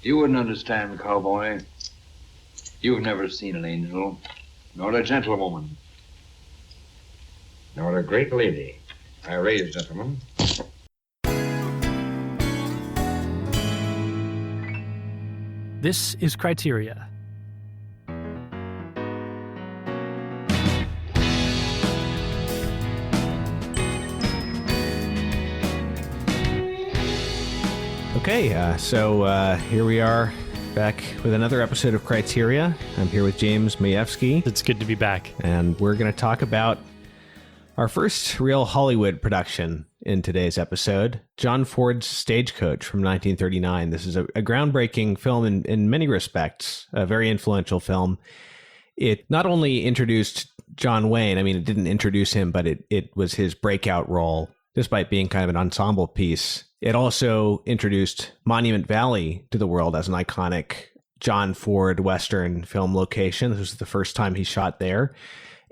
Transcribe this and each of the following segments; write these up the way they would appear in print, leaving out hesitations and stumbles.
You wouldn't understand, cowboy. You've never seen an angel, nor a gentlewoman, nor a great lady. I raise, gentlemen. This is Criteria. Okay, so here we are back with another episode of Criteria. I'm here with James Majewski. It's good to be back. And we're going to talk about our first real Hollywood production in today's episode, John Ford's Stagecoach from 1939. This is a groundbreaking film in many respects, a very influential film. It not only introduced John Wayne, I mean, it didn't introduce him, but it was his breakout role, despite being kind of an ensemble piece. It also introduced Monument Valley to the world as an iconic John Ford Western film location. This was the first time he shot there.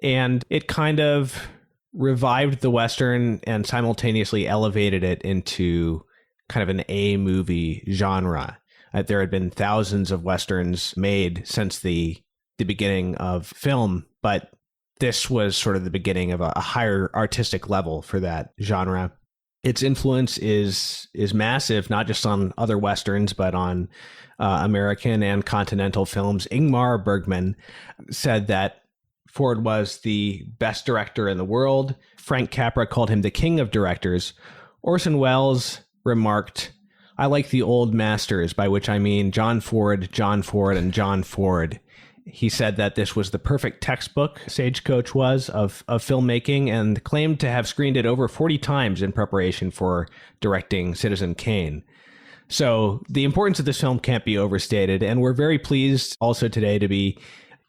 And it kind of revived the Western and simultaneously elevated it into kind of an A-movie genre. There had been thousands of Westerns made since the beginning of film, but this was sort of the beginning of a higher artistic level for that genre. Its influence is massive, not just on other Westerns, but on American and continental films. Ingmar Bergman said that Ford was the best director in the world. Frank Capra called him the king of directors. Orson Welles remarked, "I like the old masters," by which I mean John Ford, and John Ford. He said that this was the perfect textbook, Stagecoach was, of filmmaking, and claimed to have screened it over 40 times in preparation for directing Citizen Kane. So the importance of this film can't be overstated, and we're very pleased also today to be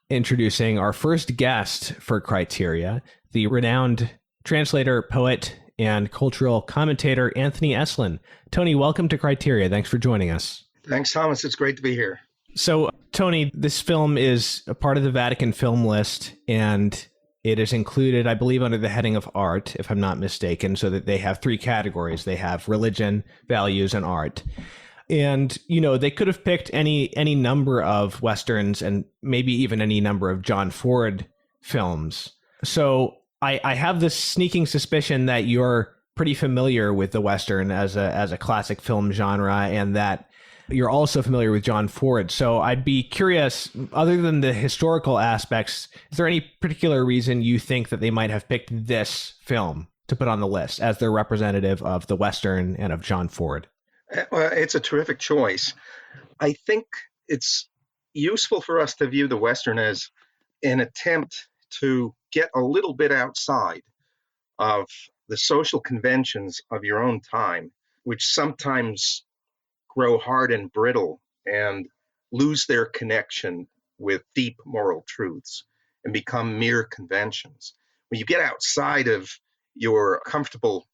introducing our first guest for Criteria, the renowned translator, poet, and cultural commentator, Anthony Esolen. Tony, welcome to Criteria. Thanks for joining us. Thanks, Thomas. It's great to be here. So, Tony, this film is a part of the Vatican film list, and it is included, I believe, under the heading of art, if I'm not mistaken, so that they have three categories. They have religion, values, and art. And, you know, they could have picked any number of Westerns and maybe even any number of John Ford films. So I have this sneaking suspicion that you're pretty familiar with the Western as a classic film genre, and that you're also familiar with John Ford. So I'd be curious, other than the historical aspects, is there any particular reason you think that they might have picked this film to put on the list as their representative of the Western and of John Ford? Well, it's a terrific choice. I think it's useful for us to view the Western as an attempt to get a little bit outside of the social conventions of your own time, which sometimes grow hard and brittle and lose their connection with deep moral truths and become mere conventions. When you get outside of your comfortable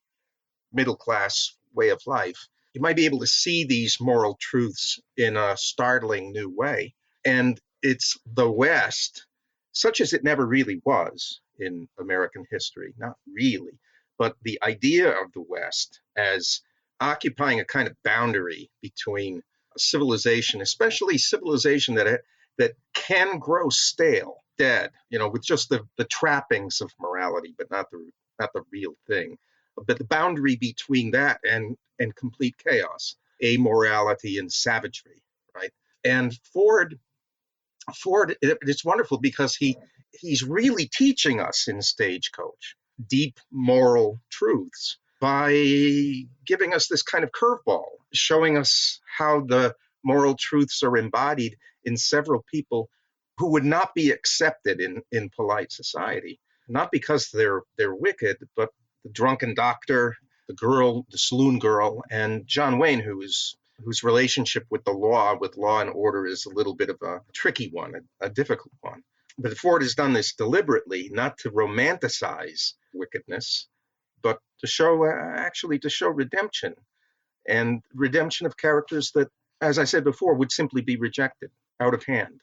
middle-class way of life, you might be able to see these moral truths in a startling new way. And it's the West, such as it never really was in American history, not really, but the idea of the West as occupying a kind of boundary between civilization, especially civilization that can grow stale, dead, with just the trappings of morality, but not the real thing. But the boundary between that and complete chaos, amorality and savagery, right? And Ford, it's wonderful because he's really teaching us in Stagecoach deep moral truths by giving us this kind of curveball, showing us how the moral truths are embodied in several people who would not be accepted in polite society, not because they're wicked, but the drunken doctor, the saloon girl, and John Wayne, whose relationship with law and order is a little bit of a tricky one, a difficult one. But Ford has done this deliberately, not to romanticize wickedness, but to show redemption, and redemption of characters that, as I said before, would simply be rejected out of hand.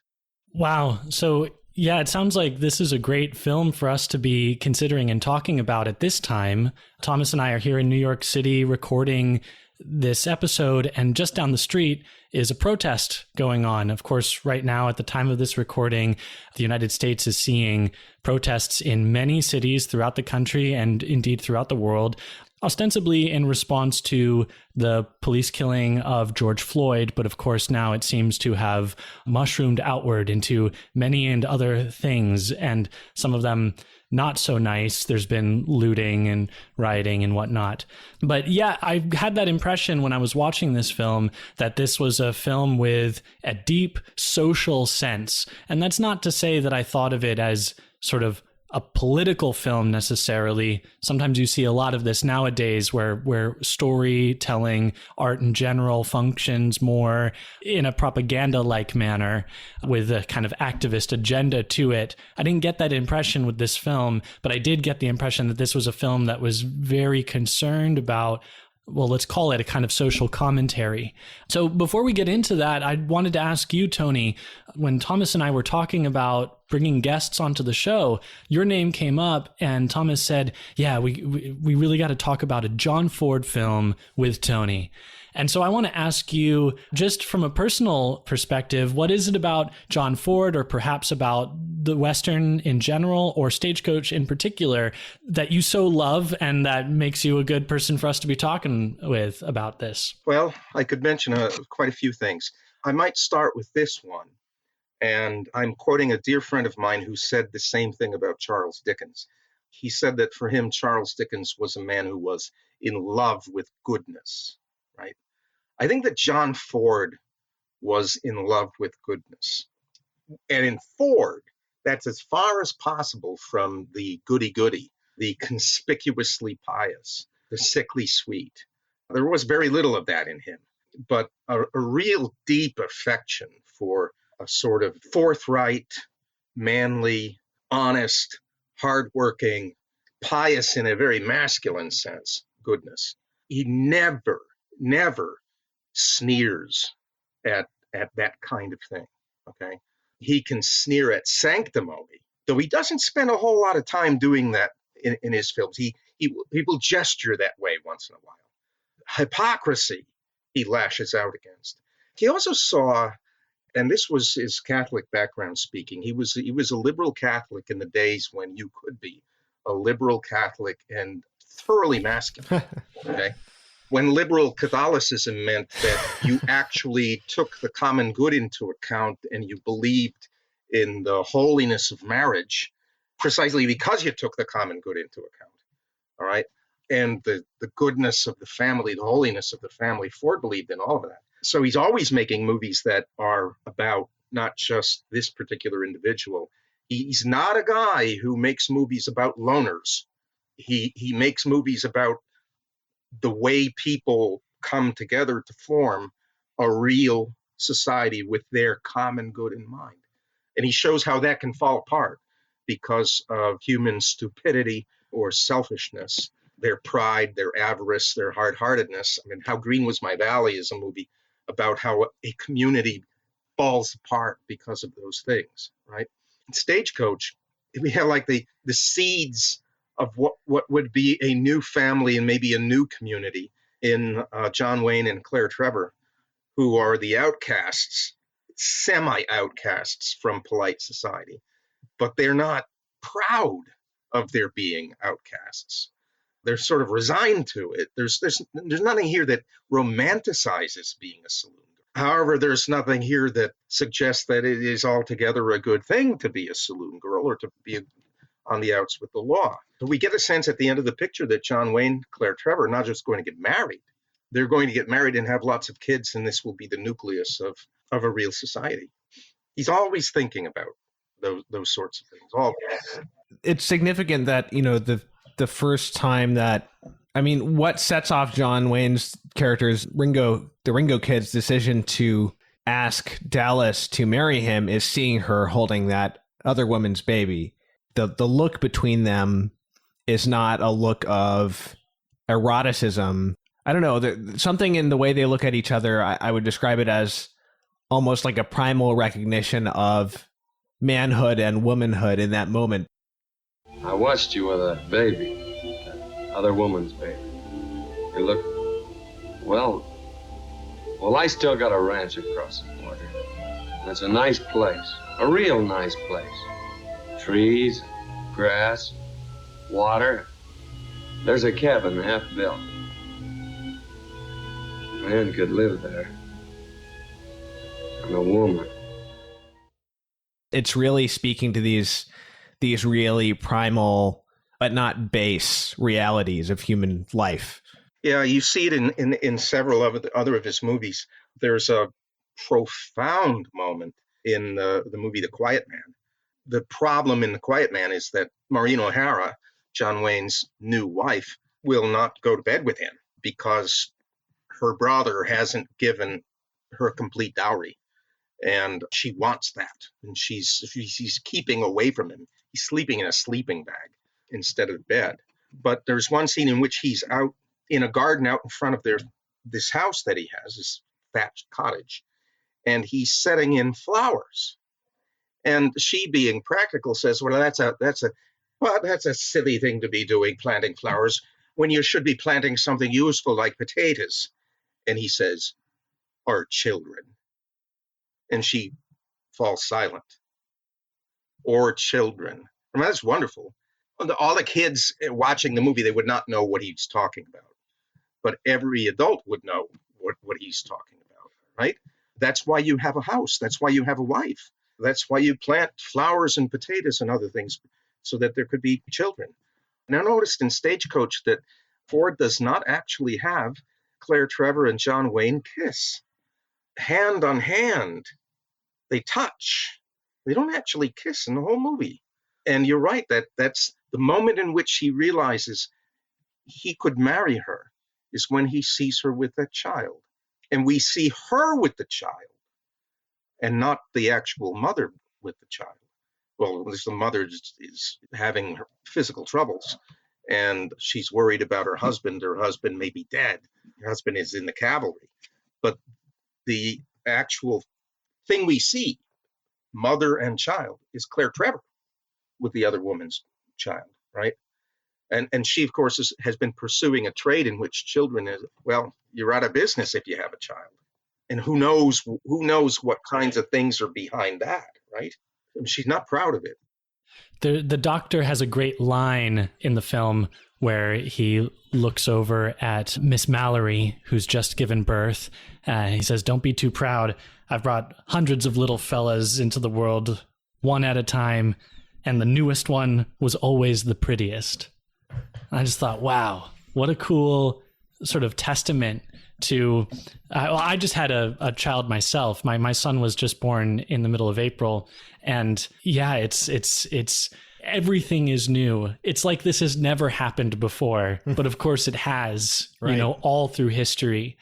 Wow. So yeah, it sounds like this is a great film for us to be considering and talking about at this time. Thomas and I are here in New York City recording this episode, and just down the street is a protest going on. Of course, right now, at the time of this recording, the United States is seeing protests in many cities throughout the country and indeed throughout the world, ostensibly in response to the police killing of George Floyd. But of course, now it seems to have mushroomed outward into many and other things, and some of them not so nice. There's been looting and rioting and whatnot. But yeah, I had that impression when I was watching this film that this was a film with a deep social sense. And that's not to say that I thought of it as sort of a political film necessarily. Sometimes you see a lot of this nowadays where storytelling, art in general, functions more in a propaganda-like manner with a kind of activist agenda to it. I didn't get that impression with this film, but I did get the impression that this was a film that was very concerned about, well, let's call it a kind of social commentary. So before we get into that, I wanted to ask you, Tony, when Thomas and I were talking about bringing guests onto the show, your name came up and Thomas said, yeah, we really got to talk about a John Ford film with Tony. And so I want to ask you, just from a personal perspective, what is it about John Ford, or perhaps about the Western in general, or Stagecoach in particular, that you so love and that makes you a good person for us to be talking with about this? Well, I could mention quite a few things. I might start with this one. And I'm quoting a dear friend of mine who said the same thing about Charles Dickens. He said that for him, Charles Dickens was a man who was in love with goodness, right? I think that John Ford was in love with goodness. And in Ford, that's as far as possible from the goody-goody, the conspicuously pious, the sickly sweet. There was very little of that in him, but a real deep affection for a sort of forthright, manly, honest, hardworking, pious in a very masculine sense, goodness. He never sneers at that kind of thing, okay? He can sneer at sanctimony, though he doesn't spend a whole lot of time doing that in his films. He will gesture that way once in a while. Hypocrisy, he lashes out against. He also saw, and this was his Catholic background speaking, he was a liberal Catholic in the days when you could be a liberal Catholic and thoroughly masculine, okay? When liberal Catholicism meant that you actually took the common good into account and you believed in the holiness of marriage precisely because you took the common good into account, all right? And the goodness of the family, the holiness of the family. Ford believed in all of that. So he's always making movies that are about not just this particular individual. He's not a guy who makes movies about loners. He makes movies about the way people come together to form a real society with their common good in mind. And he shows how that can fall apart because of human stupidity or selfishness, their pride, their avarice, their hardheartedness. I mean, How Green Was My Valley is a movie about how a community falls apart because of those things, right? In Stagecoach, we have like the seeds of what would be a new family and maybe a new community in John Wayne and Claire Trevor, who are the outcasts, semi-outcasts from polite society, but they're not proud of their being outcasts. They're sort of resigned to it. There's nothing here that romanticizes being a saloon girl. However, there's nothing here that suggests that it is altogether a good thing to be a saloon girl or to be on the outs with the law. But we get a sense at the end of the picture that John Wayne, Claire Trevor are not just going to get married. They're going to get married and have lots of kids, and this will be the nucleus of a real society. He's always thinking about those sorts of things. Always. It's significant that, you know, the first time that, I mean, what sets off John Wayne's character's the Ringo kid's decision to ask Dallas to marry him is seeing her holding that other woman's baby. The look between them is not a look of eroticism. I don't know, something in the way they look at each other, I would describe it as almost like a primal recognition of manhood and womanhood in that moment. I watched you with a baby, that other woman's baby. You look Well, I still got a ranch across the border. It's a nice place, a real nice place. Trees, grass, water. There's a cabin half built. A man could live there. And a woman. It's really speaking to these really primal but not base realities of human life. Yeah, you see it in several of other of his movies. There's a profound moment in the movie The Quiet Man. The problem in The Quiet Man is that Maureen O'Hara, John Wayne's new wife, will not go to bed with him because her brother hasn't given her complete dowry. And she wants that. And she's keeping away from him. He's sleeping in a sleeping bag instead of bed. But there's one scene in which he's out in a garden out in front of this house that he has, this thatched cottage, and he's setting in flowers. And she, being practical, says, "Well, that's a silly thing to be doing, planting flowers, when you should be planting something useful like potatoes." And he says, "Or children." And she falls silent. Or children. I mean, that's wonderful. All the kids watching the movie, they would not know what he's talking about. But every adult would know what he's talking about, right? That's why you have a house. That's why you have a wife. That's why you plant flowers and potatoes and other things so that there could be children. Now, noticed in Stagecoach that Ford does not actually have Claire Trevor and John Wayne kiss. Hand on hand, they touch. They don't actually kiss in the whole movie. And you're right, that's the moment in which he realizes he could marry her is when he sees her with that child. And we see her with the child and not the actual mother with the child. Well, the mother is having her physical troubles and she's worried about her husband. Her husband may be dead. Her husband is in the cavalry. But the actual thing we see, mother and child, is Claire Trevor with the other woman's child, right? And she, of course, has been pursuing a trade in which children is, well, you're out of business if you have a child. And who knows what kinds of things are behind that, right? And she's not proud of it. The doctor has a great line in the film where he looks over at Miss Mallory, who's just given birth. He says, "Don't be too proud. I've brought hundreds of little fellas into the world, one at a time, and the newest one was always the prettiest." I just thought, wow, what a cool sort of testament to, I just had a child myself. My son was just born in the middle of April. And yeah, it's everything is new. It's like this has never happened before, but of course it has, right. All through history.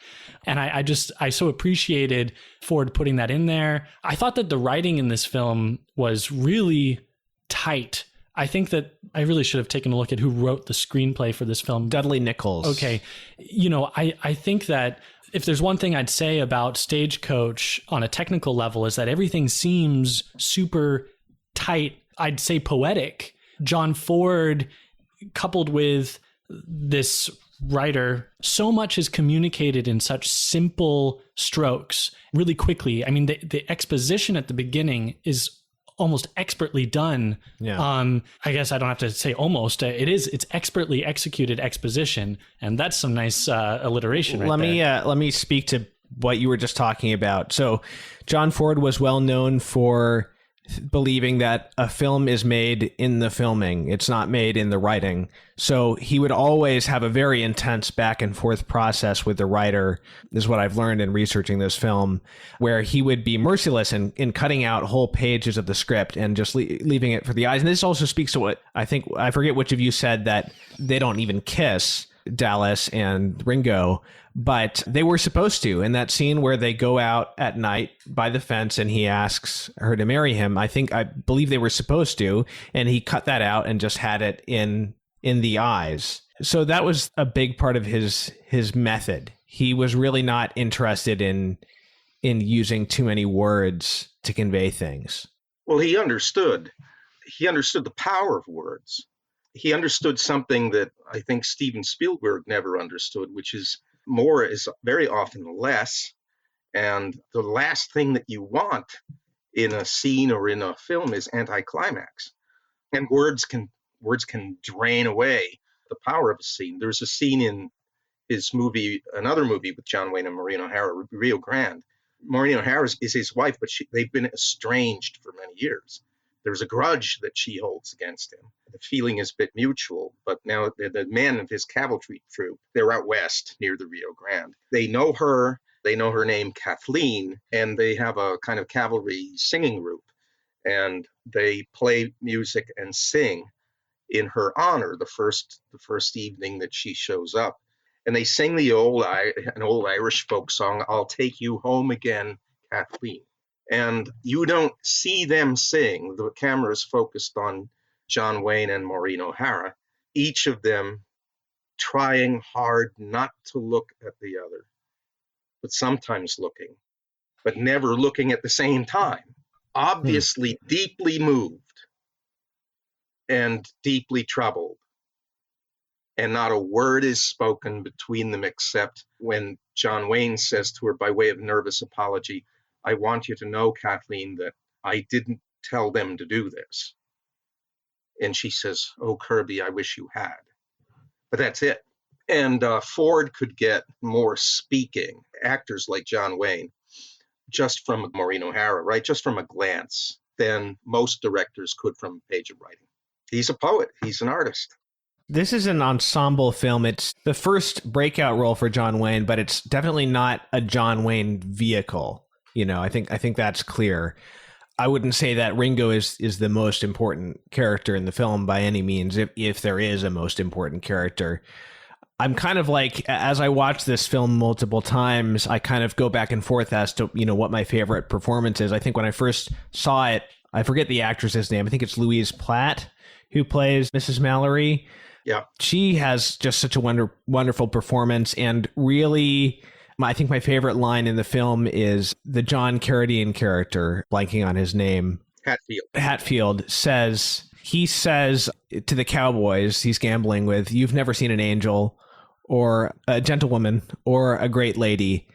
And I so appreciated Ford putting that in there. I thought that the writing in this film was really tight. I think that I really should have taken a look at who wrote the screenplay for this film. Dudley Nichols. Okay. I think that if there's one thing I'd say about Stagecoach on a technical level is that everything seems super tight. I'd say poetic. John Ford, coupled with this writer, so much is communicated in such simple strokes really quickly. I mean, the exposition at the beginning is almost expertly done. Yeah. I guess I don't have to say almost. It's expertly executed exposition, and that's some nice alliteration right there. Let me speak to what you were just talking about. So, John Ford was well known for believing that a film is made in the filming. It's not made in the writing. So he would always have a very intense back and forth process with the writer, is what I've learned in researching this film, where he would be merciless in cutting out whole pages of the script and just leaving it for the eyes. And this also speaks to what I forget which of you said, that they don't even kiss, Dallas and Ringo, but they were supposed to. In that scene where they go out at night by the fence and he asks her to marry him, I believe they were supposed to, and he cut that out and just had it in the eyes. So that was a big part of his method. He was really not interested in using too many words to convey things. Well, he understood the power of words. He understood something that I think Steven Spielberg never understood, which is more is very often less. And the last thing that you want in a scene or in a film is anticlimax. And words can drain away the power of a scene. There's a scene in his movie, another movie with John Wayne and Maureen O'Hara, Rio Grande. Maureen O'Hara is his wife, but they've been estranged for many years. There's a grudge that she holds against him. The feeling is a bit mutual, but now the men of his cavalry troop, they're out west near the Rio Grande. They know her name Kathleen, and they have a kind of cavalry singing group, and they play music and sing in her honor the first evening that she shows up. And they sing an old Irish folk song, "I'll Take You Home Again, Kathleen." And you don't see them sing. The camera is focused on John Wayne and Maureen O'Hara, each of them trying hard not to look at the other, but sometimes looking, but never looking at the same time. Obviously deeply moved and deeply troubled. And not a word is spoken between them except when John Wayne says to her by way of nervous apology, "I want you to know, Kathleen, that I didn't tell them to do this." And she says, "Oh, Kirby, I wish you had." But that's it. And Ford could get more speaking actors like John Wayne just from Maureen O'Hara, right? Just from a glance than most directors could from a page of writing. He's a poet. He's an artist. This is an ensemble film. It's the first breakout role for John Wayne, but it's definitely not a John Wayne vehicle. You know, I think that's clear. I wouldn't say that Ringo is the most important character in the film by any means, if there is a most important character. I'm kind of like, as I watch this film multiple times, I kind of go back and forth as to, you know, what my favorite performance is. I think when I first saw it, I forget the actress's name. I think it's Louise Platt who plays Mrs. Mallory. Yeah. She has just such a wonderful performance, and really, I think my favorite line in the film is the John Carradine character, blanking on his name. Hatfield says to the cowboys he's gambling with, "You've never seen an angel or a gentlewoman or a great lady."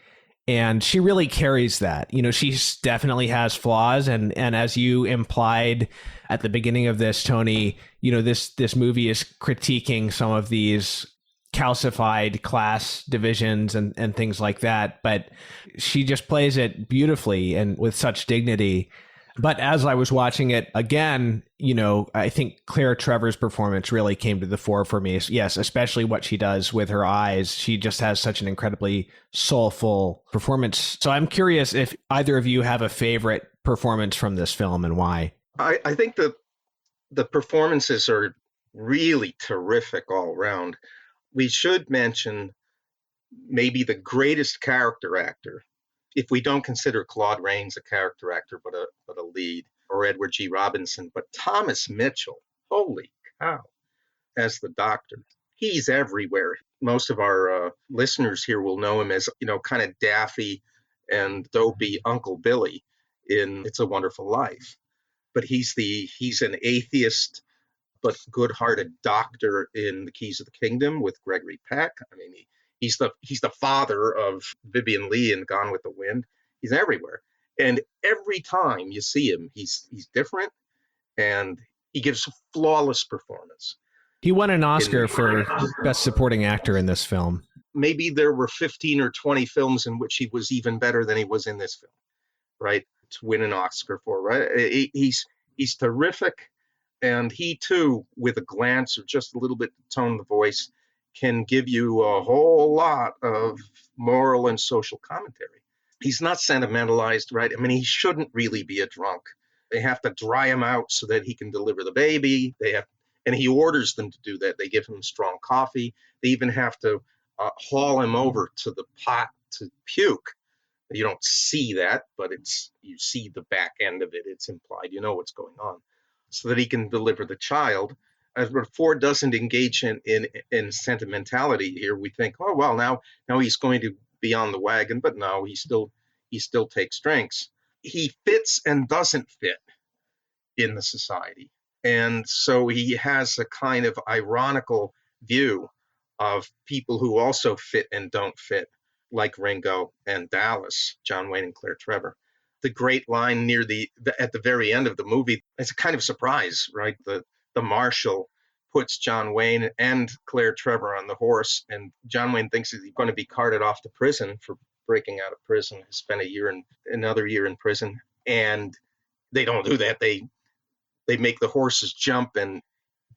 And she really carries that. You know, she definitely has flaws. And as you implied at the beginning of this, Tony, you know, this movie is critiquing some of these calcified class divisions and things like that. But she just plays it beautifully and with such dignity. But as I was watching it again, you know, I think Claire Trevor's performance really came to the fore for me. Yes, especially what she does with her eyes. She just has such an incredibly soulful performance. So I'm curious if either of you have a favorite performance from this film and why. I think the performances are really terrific all around. We should mention maybe the greatest character actor, if we don't consider Claude Rains a character actor, but a lead, or Edward G. Robinson, but Thomas Mitchell, holy cow, as the doctor. He's everywhere. Most of our listeners here will know him as, you know, kind of daffy and dopey Uncle Billy in It's a Wonderful Life. But he's an atheist but good-hearted doctor in The Keys of the Kingdom with Gregory Peck. I mean, he's the father of Vivien Leigh in Gone with the Wind. He's everywhere. And every time you see him, he's different, and he gives a flawless performance. He won an Oscar for Best Supporting Actor in this film. Maybe there were 15 or 20 films in which he was even better than he was in this film, right? To win an Oscar for, right? He's terrific. And he, too, with a glance or just a little bit to tone the voice, can give you a whole lot of moral and social commentary. He's not sentimentalized, right? I mean, he shouldn't really be a drunk. They have to dry him out so that he can deliver the baby. And he orders them to do that. They give him strong coffee. They even have to haul him over to the pot to puke. You don't see that, but you see the back end of it. It's implied. You know what's going on, so that he can deliver the child. As Ford doesn't engage in sentimentality here, we think, oh well, now he's going to be on the wagon, but no, he still takes drinks. He fits and doesn't fit in the society, and so he has a kind of ironical view of people who also fit and don't fit, like Ringo and Dallas, John Wayne and Claire Trevor. The great line near at the very end of the movie, it's a kind of surprise, right? The marshal puts John Wayne and Claire Trevor on the horse, and John Wayne thinks he's going to be carted off to prison for breaking out of prison, spent another year in prison, and they don't do that. They make the horses jump and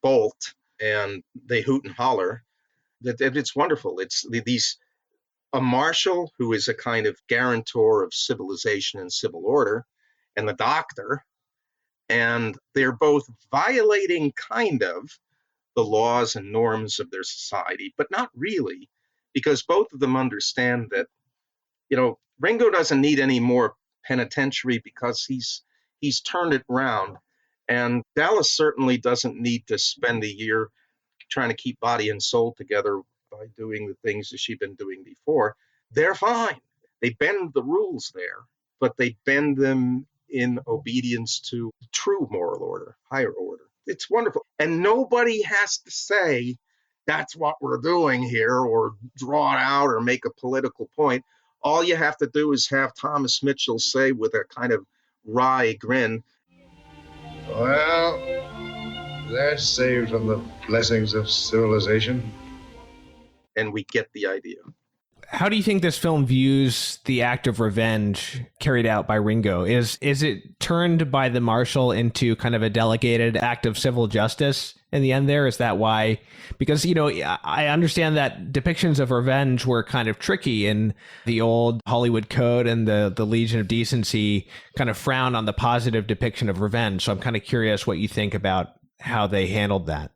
bolt, and they hoot and holler. It's wonderful. It's a marshal who is a kind of guarantor of civilization and civil order, and the doctor, and they're both violating kind of the laws and norms of their society, but not really, because both of them understand that, Ringo doesn't need any more penitentiary because he's turned it round, and Dallas certainly doesn't need to spend a year trying to keep body and soul together by doing the things that she'd been doing before. They're fine. They bend the rules there, but they bend them in obedience to true moral order, higher order. It's wonderful. And nobody has to say, that's what we're doing here, or draw it out or make a political point. All you have to do is have Thomas Mitchell say with a kind of wry grin, well, they're saved from the blessings of civilization. And we get the idea. How do you think this film views the act of revenge carried out by Ringo? Is it turned by the marshal into kind of a delegated act of civil justice in the end there? Is that why? Because, I understand that depictions of revenge were kind of tricky in the old Hollywood code, and the Legion of Decency kind of frowned on the positive depiction of revenge. So I'm kind of curious what you think about how they handled that.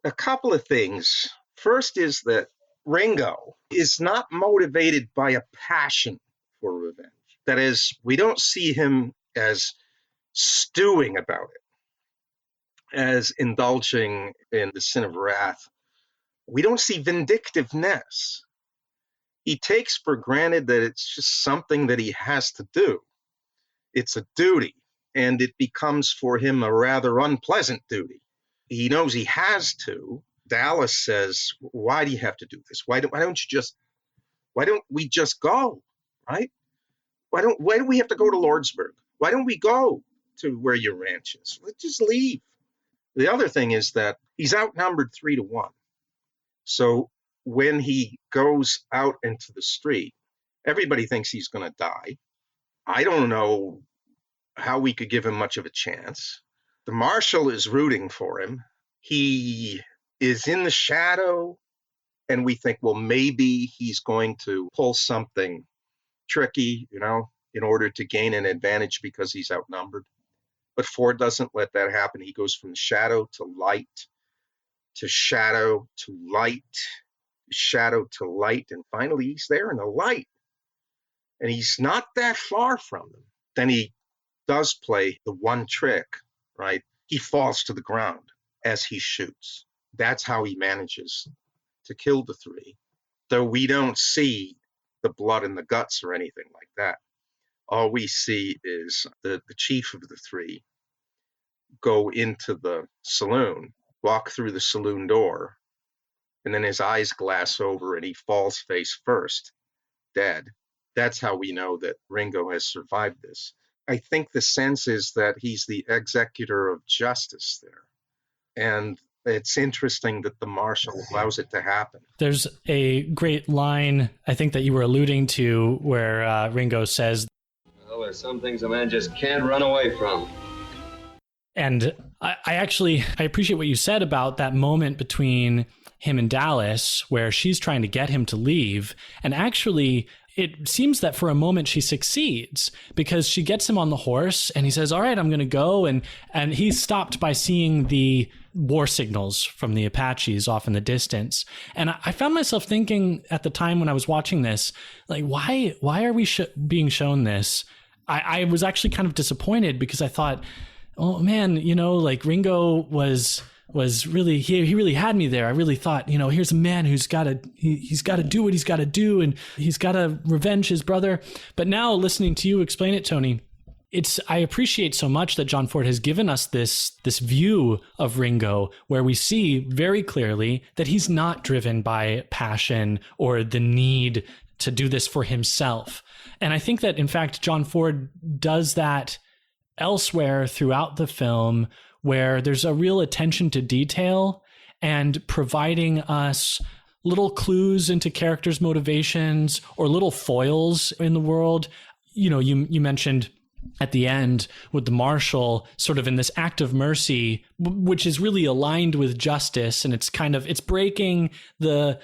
A couple of things. First is that Ringo is not motivated by a passion for revenge. That is, we don't see him as stewing about it, as indulging in the sin of wrath. We don't see vindictiveness. He takes for granted that it's just something that he has to do. It's a duty, and it becomes for him a rather unpleasant duty. He knows he has to. Dallas says, why do you have to do this? Why don't we just go, right? Why do we have to go to Lordsburg? Why don't we go to where your ranch is? Let's just leave. The other thing is that he's outnumbered 3-1. So when he goes out into the street, everybody thinks he's going to die. I don't know how we could give him much of a chance. The marshal is rooting for him. He is in the shadow, and we think, well, maybe he's going to pull something tricky, in order to gain an advantage because he's outnumbered. But Ford doesn't let that happen. He goes from shadow to light, to shadow to light, shadow to light, and finally he's there in the light. And he's not that far from them. Then he does play the one trick, right? He falls to the ground as he shoots. That's how he manages to kill the three, though we don't see the blood and the guts or anything like that. All we see is the chief of the three go into the saloon, walk through the saloon door, and then his eyes glass over and he falls face first, dead. That's how we know that Ringo has survived this. I think the sense is that he's the executor of justice there. And it's interesting that the marshal allows it to happen. There's a great line, I think, that you were alluding to, where Ringo says, well, there's some things a man just can't run away from. And I appreciate what you said about that moment between him and Dallas, where she's trying to get him to leave. And actually, it seems that for a moment she succeeds, because she gets him on the horse and he says, all right, I'm going to go. And he's stopped by seeing the war signals from the Apaches off in the distance. And I found myself thinking at the time when I was watching this, like, why are we being shown this? I was actually kind of disappointed, because I thought, oh man, Ringo was really, he really had me there. I really thought, here's a man who's he's got to do what he's got to do, and he's got to revenge his brother. But now, listening to you explain it, Tony, I appreciate so much that John Ford has given us this view of Ringo where we see very clearly that he's not driven by passion or the need to do this for himself. And I think that, in fact, John Ford does that elsewhere throughout the film, where there's a real attention to detail and providing us little clues into characters' motivations or little foils in the world. You know, you mentioned at the end with the marshal sort of in this act of mercy, which is really aligned with justice, and it's breaking the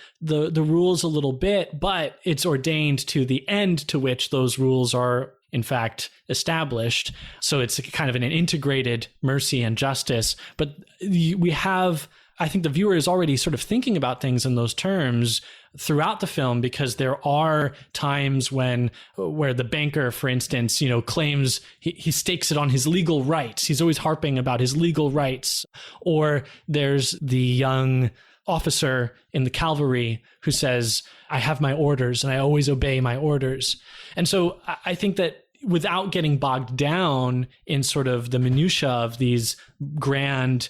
rules a little bit, but it's ordained to the end to which those rules are in fact established. So it's kind of an integrated mercy and justice. But we have, I think the viewer is already sort of thinking about things in those terms throughout the film, because there are times where the banker, for instance, claims he stakes it on his legal rights. He's always harping about his legal rights. Or there's the young officer in the cavalry who says, I have my orders and I always obey my orders. And so I think that without getting bogged down in sort of the minutia of these grand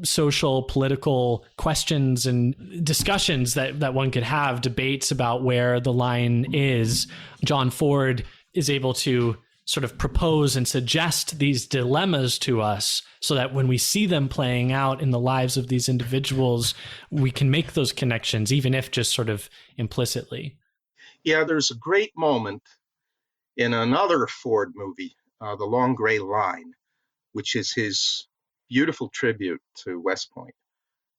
social, political questions and discussions that one could have, debates about where the line is, John Ford is able to sort of propose and suggest these dilemmas to us so that when we see them playing out in the lives of these individuals, we can make those connections, even if just sort of implicitly. Yeah, there's a great moment in another Ford movie, The Long Gray Line, which is his beautiful tribute to West Point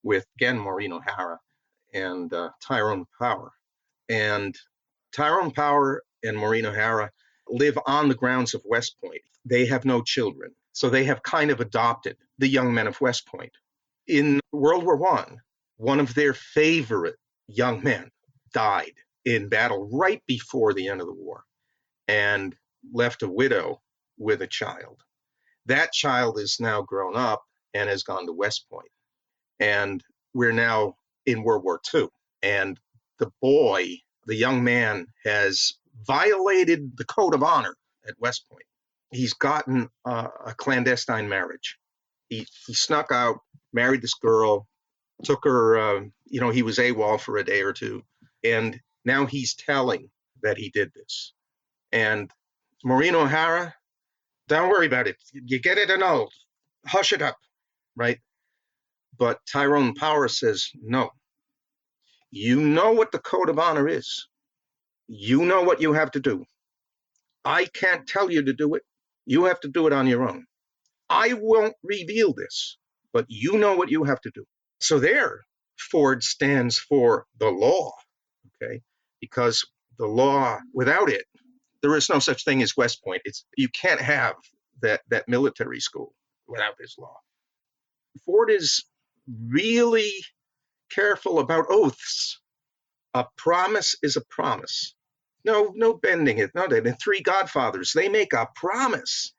with, again, Maureen O'Hara and Tyrone Power. And Tyrone Power and Maureen O'Hara live on the grounds of West Point. They have no children, so they have kind of adopted the young men of West Point. In World War I, one of their favorite young men died in battle right before the end of the war and left a widow with a child. That child is now grown up and has gone to West Point. And we're now in World War II. And the boy, the young man, has violated the code of honor at West Point. He's gotten a clandestine marriage. He snuck out, married this girl, took her, he was AWOL for a day or two. And now he's telling that he did this. And Maureen O'Hara, don't worry about it. You get it annulled. Hush it up, right? But Tyrone Power says, no. You know what the code of honor is. You know what you have to do. I can't tell you to do it. You have to do it on your own. I won't reveal this, but you know what you have to do. So there, Ford stands for the law, okay? Because the law, without it, there is no such thing as West Point. You can't have that military school without this law. Ford is really careful about oaths. A promise is a promise. No bending it. No, the three godfathers, they make a promise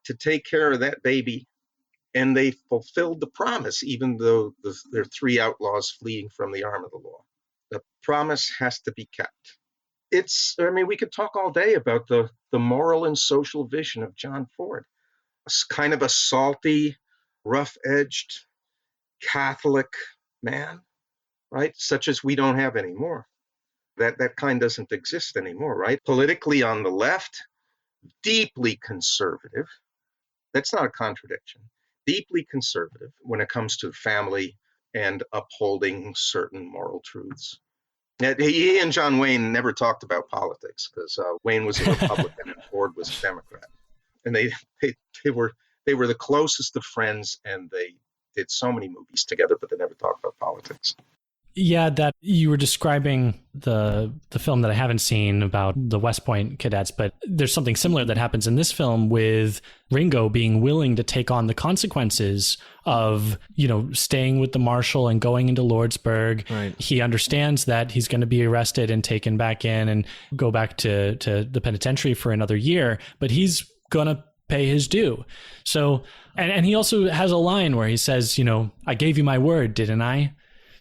to take care of that baby, and they fulfilled the promise, even though there are three outlaws fleeing from the arm of the law. The promise has to be kept. We could talk all day about the moral and social vision of John Ford. It's kind of a salty, rough-edged Catholic man, right? Such as we don't have anymore. That kind doesn't exist anymore, right? Politically on the left, deeply conservative. That's not a contradiction. Deeply conservative when it comes to family and upholding certain moral truths. He and John Wayne never talked about politics because Wayne was a Republican and Ford was a Democrat. And they were the closest of friends, and they did so many movies together, but they never talked about politics. Yeah, that you were describing the film that I haven't seen about the West Point cadets, but there's something similar that happens in this film with Ringo being willing to take on the consequences of, staying with the marshal and going into Lordsburg. Right. He understands that he's going to be arrested and taken back in and go back to the penitentiary for another year, but he's going to pay his due. So, and he also has a line where he says, I gave you my word, didn't I?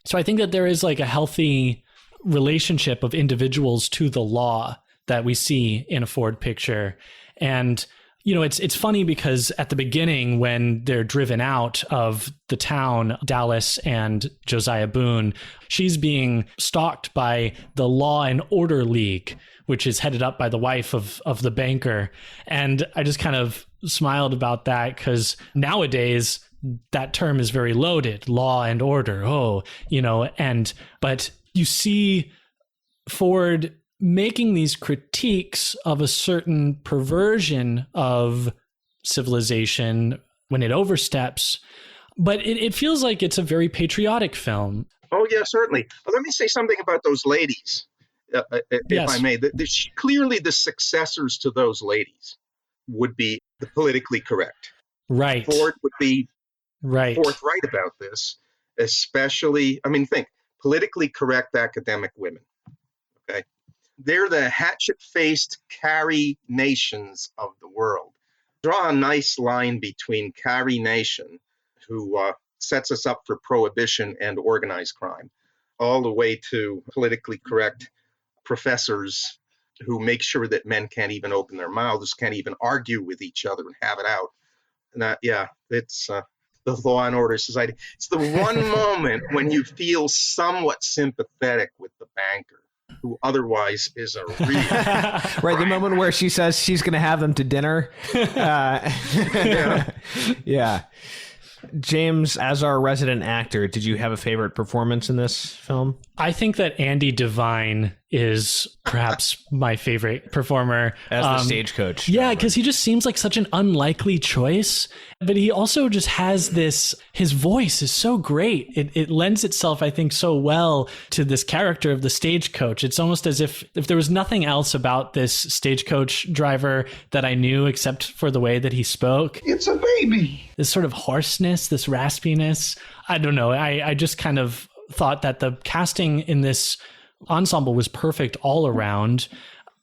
So I think that there is like a healthy relationship of individuals to the law that we see in a Ford picture. And, It's funny because at the beginning, when they're driven out of the town, Dallas and Josiah Boone, she's being stalked by the Law and Order League, which is headed up by the wife of the banker. And I just kind of smiled about that because nowadays that term is very loaded, law and order. But you see Ford making these critiques of a certain perversion of civilization when it oversteps, but it feels like it's a very patriotic film. Oh, yeah, certainly. Let me say something about those ladies, if I may. Clearly, the successors to those ladies would be the politically correct. Right. Ford would be right. forthright about this, especially, think, politically correct academic women. Okay. They're the hatchet-faced Carrie Nations of the world. Draw a nice line between Carrie Nation, who sets us up for prohibition and organized crime, all the way to politically correct professors who make sure that men can't even open their mouths, can't even argue with each other and have it out. And it's the Law and Order Society. It's the one moment when you feel somewhat sympathetic with the banker, who otherwise is a real right, the moment where she says she's going to have them to dinner. Yeah. James, as our resident actor, did you have a favorite performance in this film? I think that Andy Devine is perhaps my favorite performer. As the stagecoach. Yeah, because he just seems like such an unlikely choice. But he also just has his voice is so great. It lends itself, I think, so well to this character of the stagecoach. It's almost as if there was nothing else about this stagecoach driver that I knew except for the way that he spoke. It's a baby. This sort of hoarseness, this raspiness. I don't know. I just kind of thought that the casting in this ensemble was perfect all around.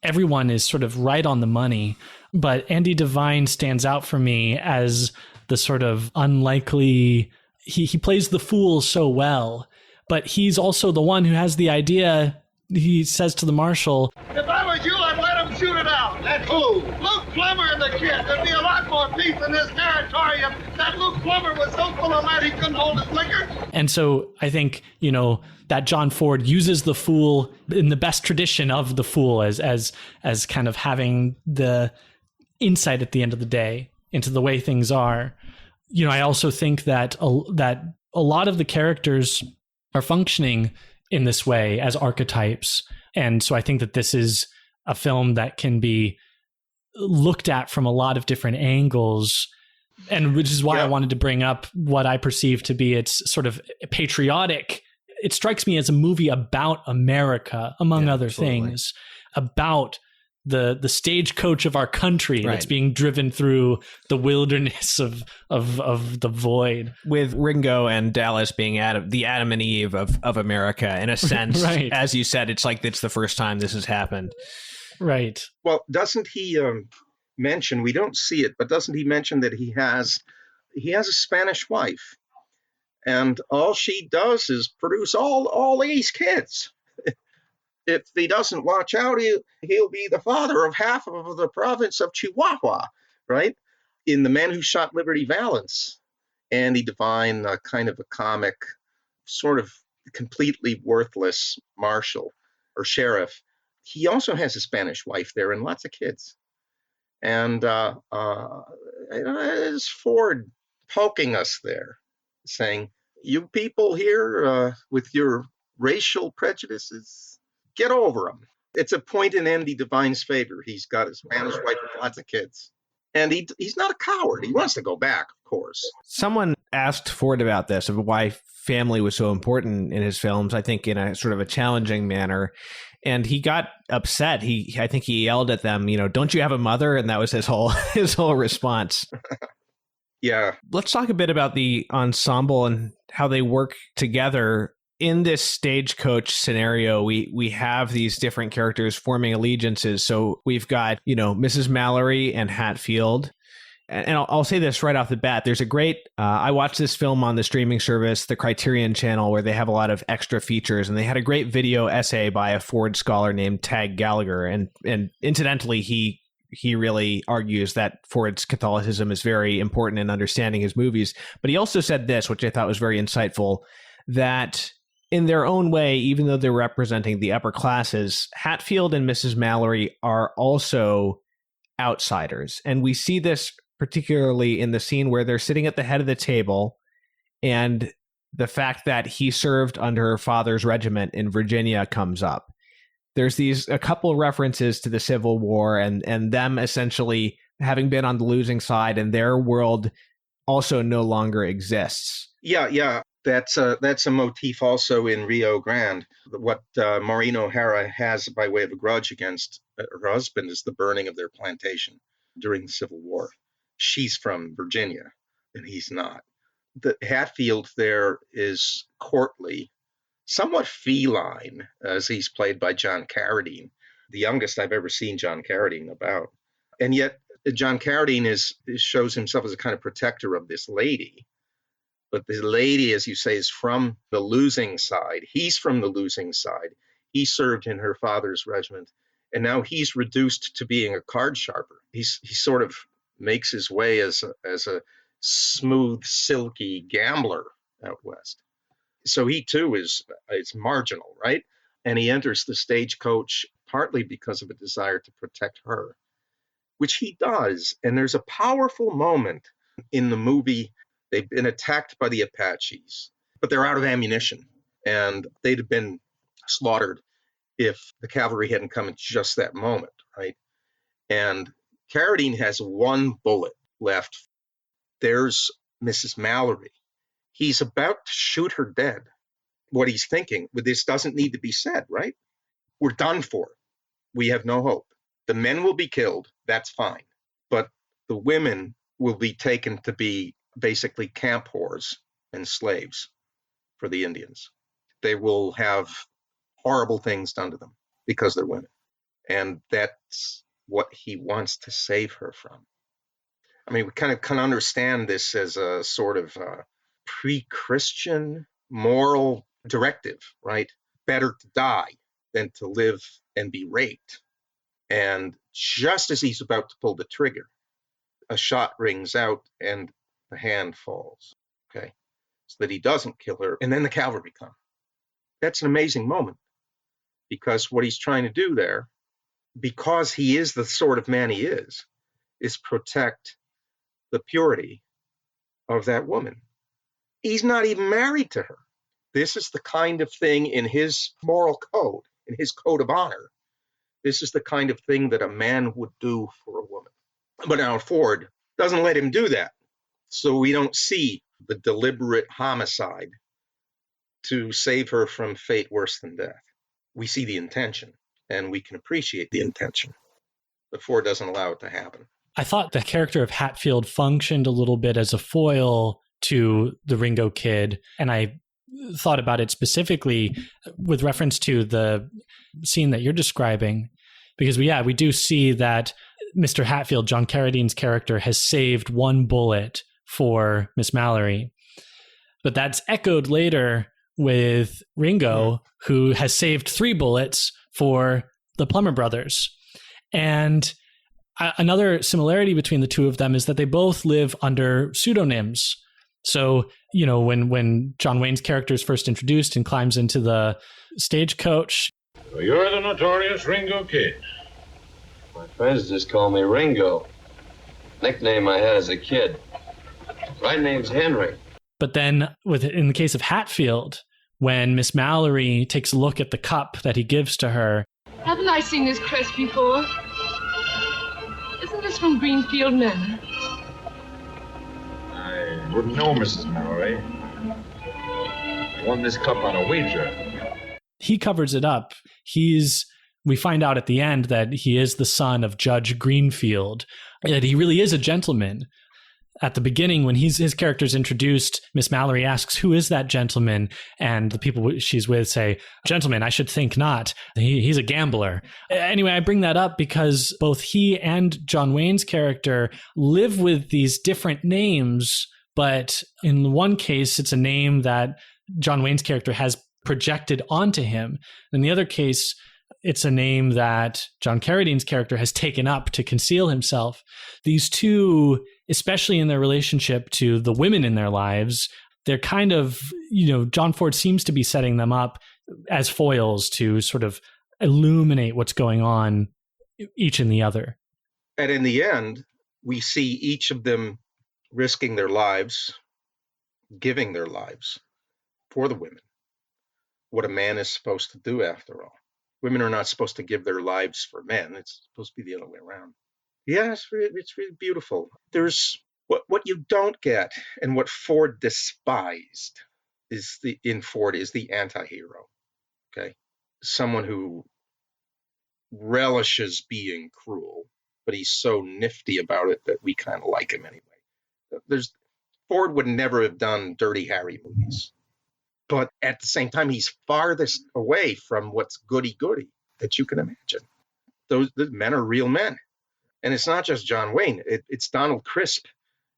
Everyone is sort of right on the money, but Andy Devine stands out for me as the sort of unlikely, he plays the fool so well, but he's also the one who has the idea. He says to the marshal, "If I was you, I'd let him shoot it out." That who? Luke Plummer and the kid. There'd be a lot more peace in this territory if that Luke Plummer was so full of lead he couldn't hold his liquor. And so I think, that John Ford uses the fool in the best tradition of the fool as kind of having the insight at the end of the day into the way things are. I also think that a lot of the characters are functioning in this way as archetypes. And so I think that this is a film that can be looked at from a lot of different angles, and which is why I wanted to bring up what I perceive to be its sort of patriotic. It strikes me as a movie about America, among other things, about the stagecoach of our country that's being driven through the wilderness of the void. With Ringo and Dallas being the Adam and Eve of America, in a sense. Right. As you said, it's like it's the first time this has happened. Right. Well, doesn't he mention, we don't see it, but doesn't he mention that he has a Spanish wife, and all she does is produce all these kids. If he doesn't watch out, he'll be the father of half of the province of Chihuahua, right? In The Man Who Shot Liberty Valance, Andy Devine, kind of a comic, sort of completely worthless marshal or sheriff. He also has a Spanish wife there and lots of kids. And is Ford poking us there, saying, you people here with your racial prejudices, get over them. It's a point in Andy Devine's favor. He's got his Spanish wife and lots of kids. And he's not a coward. He wants to go back, of course. Someone asked Ford about this, of why family was so important in his films, I think in a sort of a challenging manner. And he got upset. I think he yelled at them, don't you have a mother? And that was his whole response. Yeah. Let's talk a bit about the ensemble and how they work together. In this stagecoach scenario, we have these different characters forming allegiances. So we've got, Mrs. Mallory and Hatfield. And I'll say this right off the bat. There's a great, I watched this film on the streaming service, the Criterion Channel, where they have a lot of extra features. And they had a great video essay by a Ford scholar named Tag Gallagher. And incidentally, he he really argues that Ford's Catholicism is very important in understanding his movies. But he also said this, which I thought was very insightful, that in their own way, even though they're representing the upper classes, Hatfield and Mrs. Mallory are also outsiders. And we see this particularly in the scene where they're sitting at the head of the table, and the fact that he served under her father's regiment in Virginia comes up. There's a couple references to the Civil War and them essentially having been on the losing side, and their world also no longer exists. Yeah. That's a motif also in Rio Grande. What Maureen O'Hara has by way of a grudge against her husband is the burning of their plantation during the Civil War. She's from Virginia, and he's not. The Hatfield there is courtly, somewhat feline, as he's played by John Carradine, the youngest I've ever seen John Carradine about. And yet John Carradine shows himself as a kind of protector of this lady. But the lady, as you say, is from the losing side. He's from the losing side. He served in her father's regiment, and now he's reduced to being a card sharper. He sort of makes his way as a smooth, silky gambler out west. So he too is marginal, right? And he enters the stagecoach partly because of a desire to protect her, which he does. And there's a powerful moment in the movie. They've been attacked by the Apaches, but they're out of ammunition, and they'd have been slaughtered if the cavalry hadn't come at just that moment, right? And Carradine has one bullet left. There's Mrs. Mallory. He's about to shoot her dead. What he's thinking, but this doesn't need to be said, right? We're done for. We have no hope. The men will be killed. That's fine. But the women will be taken to be basically camp whores and slaves for the Indians. They will have horrible things done to them because they're women. And that's what he wants to save her from. I mean, we kind of can understand this as a sort of pre-Christian moral directive, right? Better to die than to live and be raped. And just as he's about to pull the trigger, a shot rings out and the hand falls, okay? So that he doesn't kill her, and then the cavalry come. That's an amazing moment, because what he's trying to do there, because he is the sort of man he is protect the purity of that woman. He's not even married to her. This is the kind of thing in his moral code, in his code of honor. This is the kind of thing that a man would do for a woman. But now Ford doesn't let him do that. So we don't see the deliberate homicide to save her from fate worse than death. We see the intention, and we can appreciate the intention. But Ford doesn't allow it to happen. I thought the character of Hatfield functioned a little bit as a foil to the Ringo Kid, and I thought about it specifically with reference to the scene that you're describing, because we do see that Mr. Hatfield, John Carradine's character, has saved one bullet for Miss Mallory, but that's echoed later with Ringo, who has saved 3 bullets for the Plummer brothers. And another similarity between the two of them is that they both live under pseudonyms. So, you know, when John Wayne's character is first introduced and climbs into the stagecoach. So you're the notorious Ringo Kid. My friends just call me Ringo. Nickname I had as a kid. Right name's Henry. But then in the case of Hatfield, when Miss Mallory takes a look at the cup that he gives to her. Haven't I seen this crest before? Isn't this from Greenfield Manor? I wouldn't know, Mrs. Mallory. I won this cup on a wager. He covers it up. We find out at the end that he is the son of Judge Greenfield, that he really is a gentleman. At the beginning, when his character's introduced, Miss Mallory asks, "Who is that gentleman?" And the people she's with say, "Gentleman, I should think not. He's a gambler." Anyway, I bring that up because both he and John Wayne's character live with these different names, but in one case, it's a name that John Wayne's character has projected onto him. In the other case, it's a name that John Carradine's character has taken up to conceal himself. These two, especially in their relationship to the women in their lives, they're kind of, John Ford seems to be setting them up as foils to sort of illuminate what's going on, each in the other. And in the end, we see each of them risking their lives, giving their lives for the women. What a man is supposed to do, after all. Women are not supposed to give their lives for men. It's supposed to be the other way around. Yeah, it's really beautiful. There's what you don't get, and what Ford despised is the anti-hero. Okay, someone who relishes being cruel, but he's so nifty about it that we kind of like him anyway. Ford would never have done Dirty Harry movies, but at the same time, he's farthest away from what's goody-goody that you can imagine. The men are real men. And it's not just John Wayne. It's Donald Crisp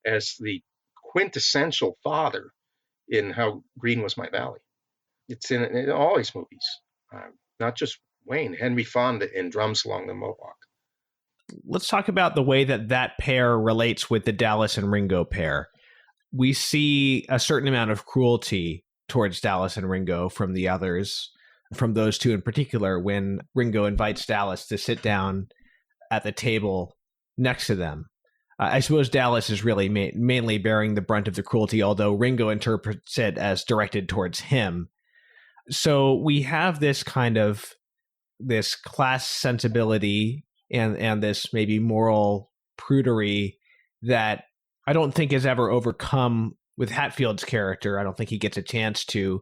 as the quintessential father in How Green Was My Valley. It's in all his movies, not just Wayne. Henry Fonda in Drums Along the Mohawk. Let's talk about the way that pair relates with the Dallas and Ringo pair. We see a certain amount of cruelty towards Dallas and Ringo from the others, from those two in particular, when Ringo invites Dallas to sit down at the table next to them. I suppose Dallas is really mainly bearing the brunt of the cruelty, although Ringo interprets it as directed towards him. So we have this class sensibility and this maybe moral prudery that I don't think is ever overcome with Hatfield's character. I don't think he gets a chance to.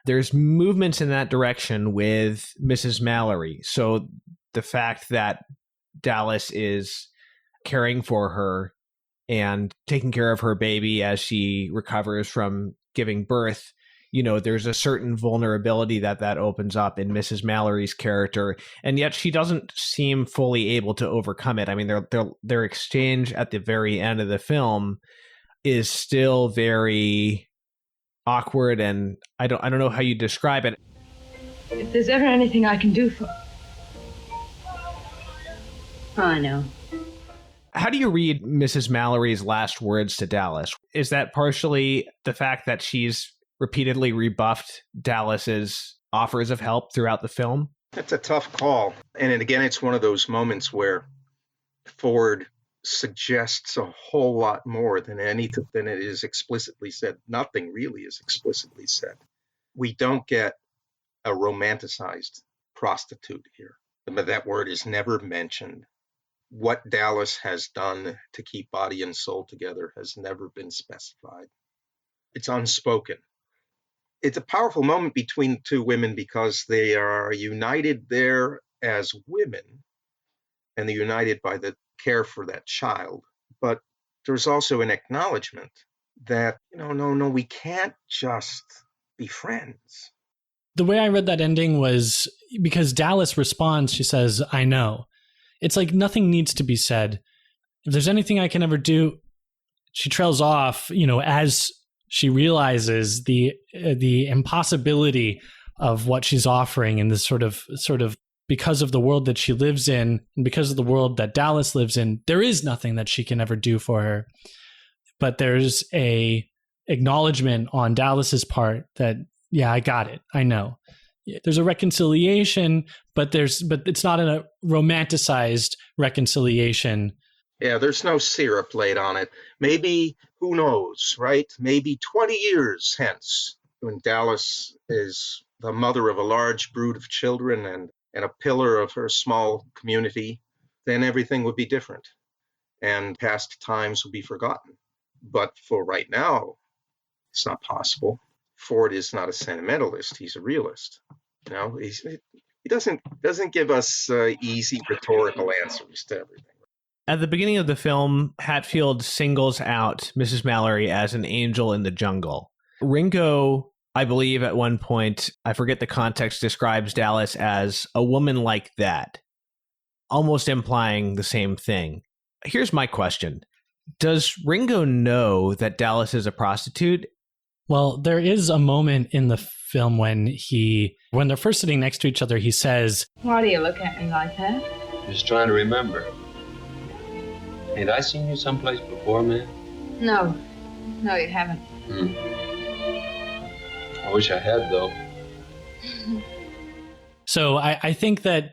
There's movements in that direction with Mrs. Mallory. So the fact that Dallas is caring for her and taking care of her baby as she recovers from giving birth, there's a certain vulnerability that opens up in Mrs. Mallory's character, and yet she doesn't seem fully able to overcome it. I mean, their exchange at the very end of the film is still very awkward, and I don't know how you describe it. If there's ever anything I can do for... Oh, I know. How do you read Mrs. Mallory's last words to Dallas? Is that partially the fact that she's repeatedly rebuffed Dallas's offers of help throughout the film? It's a tough call. And again, it's one of those moments where Ford suggests a whole lot more than it is explicitly said. Nothing really is explicitly said. We don't get a romanticized prostitute here. But that word is never mentioned. What Dallas has done to keep body and soul together has never been specified. It's unspoken. It's a powerful moment between two women because they are united there as women, and they're united by the care for that child. But there's also an acknowledgement that, no, we can't just be friends. The way I read that ending was because Dallas responds, she says, I know. It's like nothing needs to be said. If there's anything I can ever do, she trails off, as she realizes the impossibility of what she's offering in this sort of because of the world that she lives in and because of the world that Dallas lives in, there is nothing that she can ever do for her. But there's a acknowledgement on Dallas's part that, yeah, I got it. I know. There's a reconciliation, but it's not a romanticized reconciliation. Yeah, there's no syrup laid on it. Maybe, who knows, right? Maybe 20 years hence, when Dallas is the mother of a large brood of children and a pillar of her small community, then everything would be different and past times would be forgotten. But for right now, it's not possible. Ford is not a sentimentalist. He's a realist. He doesn't give us easy rhetorical answers to everything. At the beginning of the film, Hatfield singles out Mrs. Mallory as an angel in the jungle. Ringo, I believe at one point, I forget the context, describes Dallas as a woman like that, almost implying the same thing. Here's my question. Does Ringo know that Dallas is a prostitute? Well, there is a moment in the film when they're first sitting next to each other, he says, Why do you look at me like that? Just trying to remember. Ain't I seen you someplace before, man? No. No, you haven't. I wish I had, though. So I think that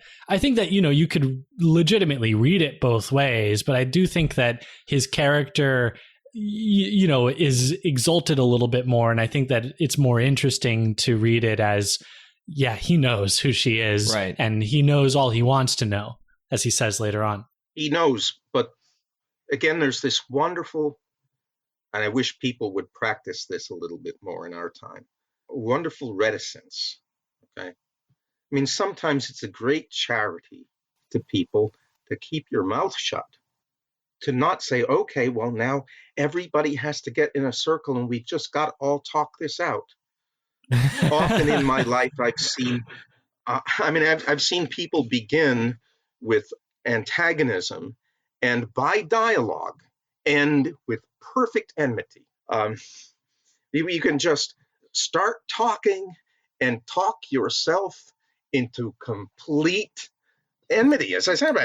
you could legitimately read it both ways, but I do think that his character is exalted a little bit more, and I think that it's more interesting to read it as, yeah, he knows who she is, right, and he knows all he wants to know, as he says later on. He knows, but again, there's this wonderful, and I wish people would practice this a little bit more in our time, wonderful reticence. Okay, I mean, sometimes it's a great charity to people to keep your mouth shut, to not say, okay, well, now everybody has to get in a circle and we've just got to all talk this out. Often in my life, I've seen, I've seen people begin with antagonism and by dialogue end with perfect enmity. You can just start talking and talk yourself into complete enmity. As I said,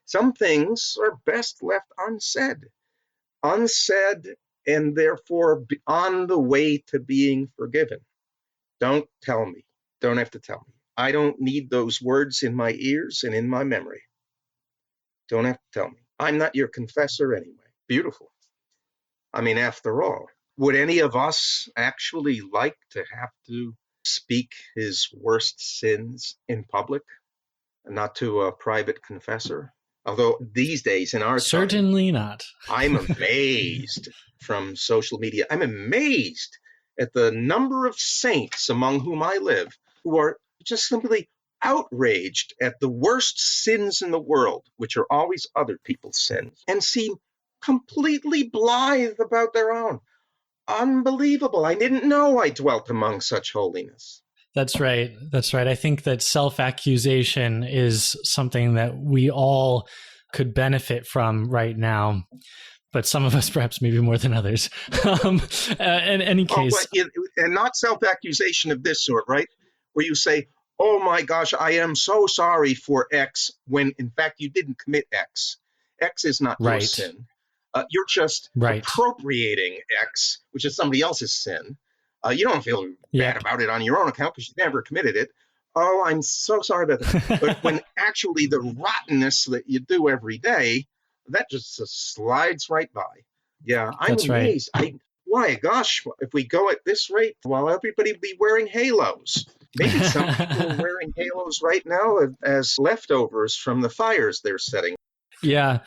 some things are best left unsaid, and therefore on the way to being forgiven. Don't tell me. Don't have to tell me. I don't need those words in my ears and in my memory. Don't have to tell me. I'm not your confessor anyway. Beautiful. I mean, after all, would any of us actually like to have to speak his worst sins in public and not to a private confessor? Although these days in our certainly time, not. I'm amazed from social media. I'm amazed at the number of saints among whom I live who are just simply outraged at the worst sins in the world, which are always other people's sins, and seem completely blithe about their own. Unbelievable. I didn't know I dwelt among such holiness. That's right. That's right. I think that self-accusation is something that we all could benefit from right now, but some of us perhaps maybe more than others. In any case. And not self-accusation of this sort, right? Where you say, oh my gosh, I am so sorry for X, when in fact you didn't commit X. X is not your sin. You're just appropriating X, which is somebody else's sin. You don't feel bad about it on your own account because you never committed it. Oh, I'm so sorry about that. But when actually the rottenness that you do every day, that just slides right by. Yeah, I'm amazed. Why, gosh, if we go at this rate, well, everybody will be wearing halos. Maybe some people are wearing halos right now as leftovers from the fires they're setting. Yeah.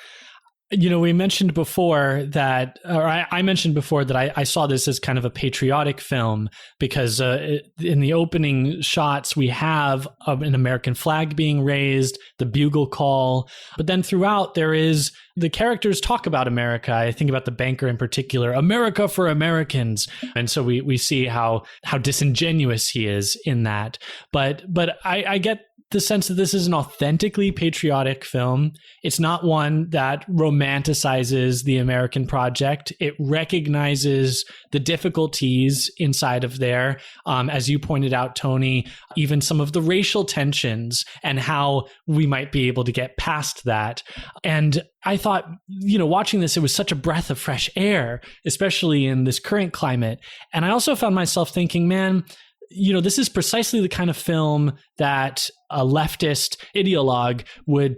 We mentioned before that, or I mentioned before that I saw this as kind of a patriotic film because in the opening shots, we have an American flag being raised, the bugle call, but then throughout there is the characters talk about America. I think about the banker in particular, America for Americans. And so we see how disingenuous he is in that. But I get the sense that this is an authentically patriotic film. It's not one that romanticizes the American project. It recognizes the difficulties inside of there. As you pointed out, Tony, even some of the racial tensions and how we might be able to get past that. And I thought, watching this, it was such a breath of fresh air, especially in this current climate. And I also found myself thinking, man, this is precisely the kind of film that a leftist ideologue would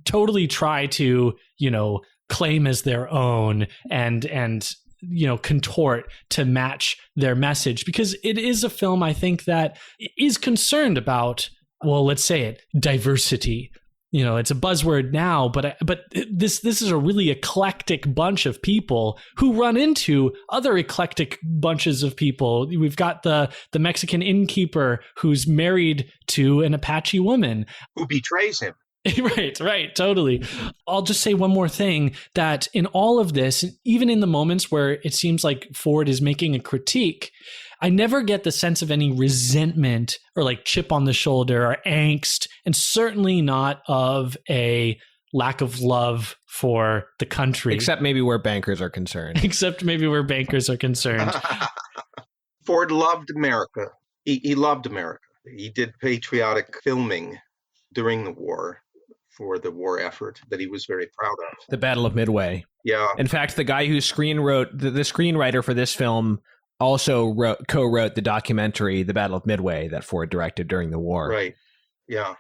totally try to, claim as their own and contort to match their message, because it is a film, I think, that is concerned about, well, let's say it, diversity. It's a buzzword now, but this is a really eclectic bunch of people who run into other eclectic bunches of people. We've got the Mexican innkeeper who's married to an Apache woman who betrays him. Right, totally. I'll just say one more thing, that in all of this, even in the moments where it seems like Ford is making a critique, I never get the sense of any resentment or like chip on the shoulder or angst, and certainly not of a lack of love for the country. Except maybe where bankers are concerned. Ford loved America. He loved America. He did patriotic filming during the war for the war effort that he was very proud of. The Battle of Midway. Yeah. In fact, the guy who the screenwriter for this film also co-wrote the documentary The Battle of Midway that Ford directed during the war. Right. Yeah.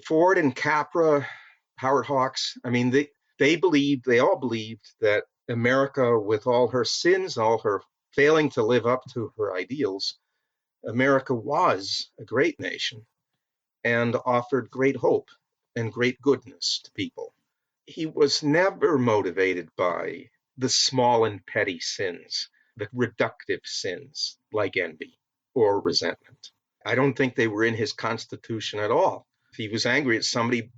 Ford and Capra, Howard Hawks, I mean, they all believed that America, with all her sins, all her failing to live up to her ideals, America was a great nation and offered great hope and great goodness to people. He was never motivated by the small and petty sins, the reductive sins like envy or resentment. I don't think they were in his constitution at all. If he was angry at somebody,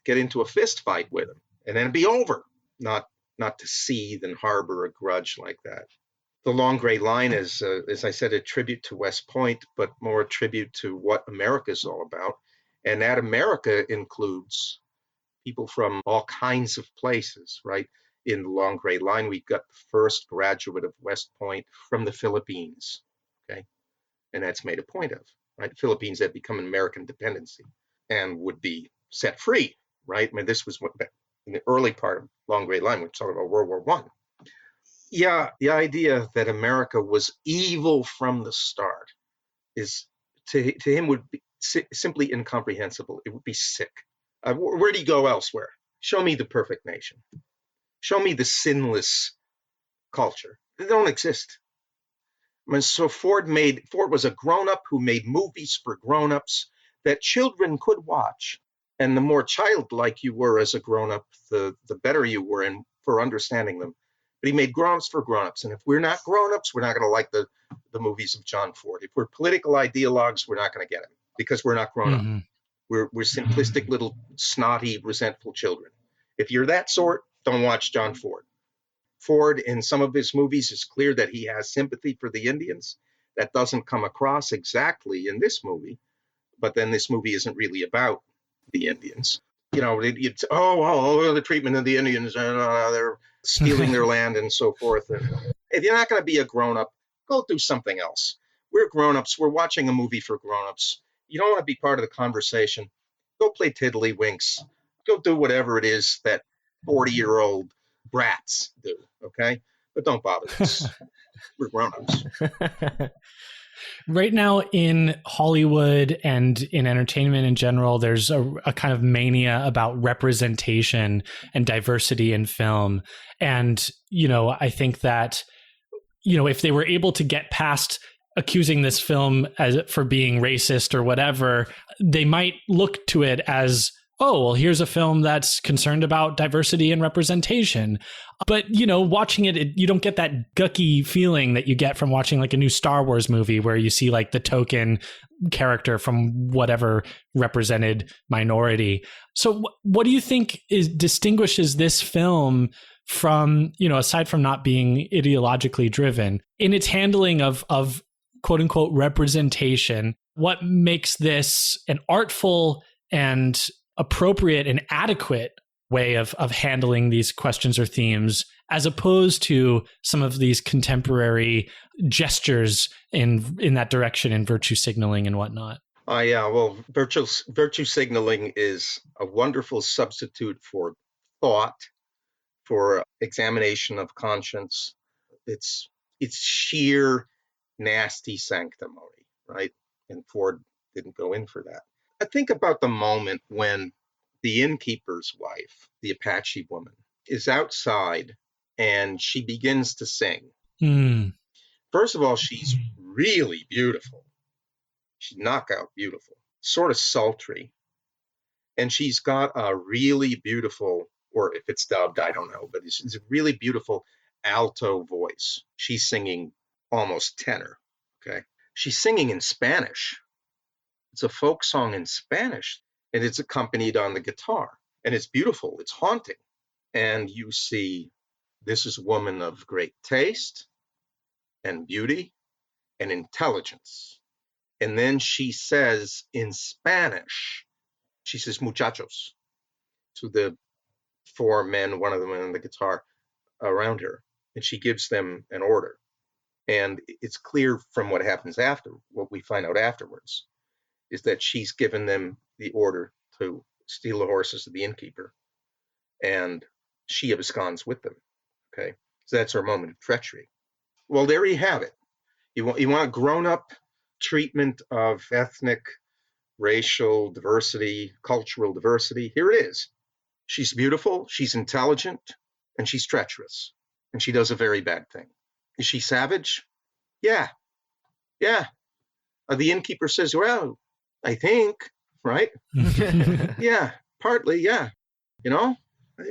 get into a fist fight with him and then it'd be over, not to seethe and harbor a grudge like that. The Long Gray Line is, as I said, a tribute to West Point, but more a tribute to what America is all about. And that America includes people from all kinds of places, right? In the Long Gray Line, we've got the first graduate of West Point from the Philippines, okay? And that's made a point of, right? The Philippines had become an American dependency and would be set free, right? I mean, this was in the early part of Long Gray Line, we're talking about World War I. Yeah, the idea that America was evil from the start is, to him, would be simply incomprehensible. It would be sick. Where do you go elsewhere? Show me the perfect nation. Show me the sinless culture. They don't exist. I mean, so Ford was a grown-up who made movies for grown-ups that children could watch. And the more childlike you were as a grown-up, the better you were for understanding them. But he made grown-ups for grown-ups. And if we're not grown-ups, we're not going to like the movies of John Ford. If we're political ideologues, we're not going to get it because we're not grown-up. Mm-hmm. We're simplistic little snotty, resentful children. If you're that sort, don't watch John Ford. Ford, in some of his movies, is clear that he has sympathy for the Indians. That doesn't come across exactly in this movie. But then this movie isn't really about the Indians. You know, the treatment of the Indians, they're stealing their land and so forth. And if you're not going to be a grown-up, go do something else. We're grown-ups. We're watching a movie for grown-ups. You don't want to be part of the conversation. Go play tiddlywinks. Go do whatever it is that 40-year-old brats do, okay? But don't bother us. We're grown-ups. Right now in Hollywood and in entertainment in general, there's a kind of mania about representation and diversity in film. And, you know, I think that, you know, if they were able to get past accusing this film for being racist or whatever, they might look to it as, oh, well, here's a film that's concerned about diversity and representation. But, you know, watching it, you don't get that gucky feeling that you get from watching like a new Star Wars movie where you see like the token character from whatever represented minority. So what do you think distinguishes this film from, you know, aside from not being ideologically driven, in its handling of quote unquote representation? What makes this an artful and appropriate and adequate way of handling these questions or themes, as opposed to some of these contemporary gestures in that direction in virtue signaling and whatnot? Yeah, well, virtue signaling is a wonderful substitute for thought, for examination of conscience. It's sheer nasty sanctimony, right? And Ford didn't go in for that. I think about the moment when the innkeeper's wife, the Apache woman, is outside and she begins to sing. First of all, she's really beautiful. She's knockout beautiful, sort of sultry. And she's got a really beautiful, or if it's dubbed, I don't know, but it's a really beautiful alto voice. She's singing almost tenor, okay? She's singing in Spanish. It's a folk song in Spanish, and it's accompanied on the guitar. And it's beautiful. It's haunting. And you see, this is a woman of great taste and beauty and intelligence. And then she says in Spanish, she says, muchachos, to the four men, one of them on the guitar around her. And she gives them an order. And it's clear from what happens after, what we find out afterwards, is that she's given them the order to steal the horses of the innkeeper, and she absconds with them. Okay, so that's her moment of treachery. Well, there you have it. You want a grown-up treatment of ethnic, racial diversity, cultural diversity. Here it is. She's beautiful, she's intelligent, and she's treacherous, and she does a very bad thing. Is she savage? Yeah. The innkeeper says, well, I think, right? Yeah, partly, yeah. You know,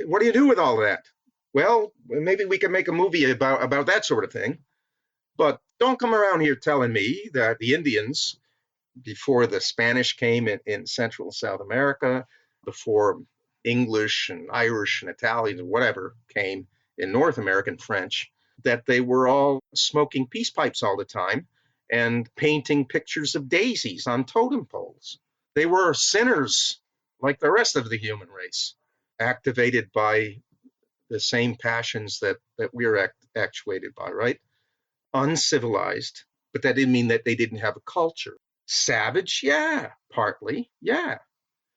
what do you do with all of that? Well, maybe we can make a movie about that sort of thing. But don't come around here telling me that the Indians, before the Spanish came in Central and South America, before English and Irish and Italian and whatever came in North American French, that they were all smoking peace pipes all the time and painting pictures of daisies on totem poles. They were sinners like the rest of the human race, activated by the same passions that we're actuated by, right? Uncivilized, but that didn't mean that they didn't have a culture. Savage, yeah, partly, yeah.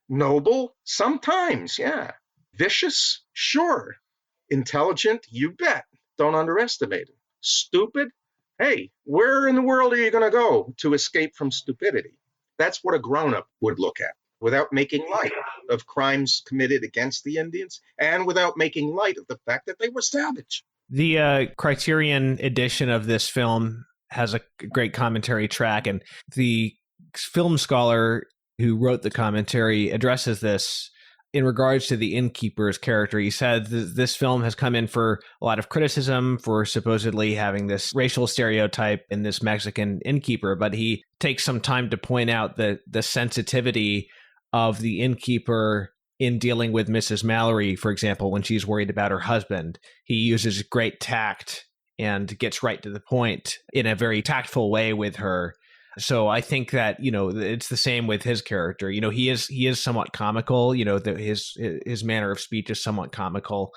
Noble, sometimes, yeah. Vicious, sure. Intelligent, you bet. Don't underestimate it. Stupid, hey, where in the world are you going to go to escape from stupidity? That's what a grown-up would look at, without making light of crimes committed against the Indians and without making light of the fact that they were savage. The Criterion edition of this film has a great commentary track, and the film scholar who wrote the commentary addresses this in regards to the innkeeper's character. He said this film has come in for a lot of criticism for supposedly having this racial stereotype in this Mexican innkeeper, but he takes some time to point out the sensitivity of the innkeeper in dealing with Mrs. Mallory, for example, when she's worried about her husband. He uses great tact and gets right to the point in a very tactful way with her. So I think that, it's the same with his character. He is somewhat comical. His manner of speech is somewhat comical,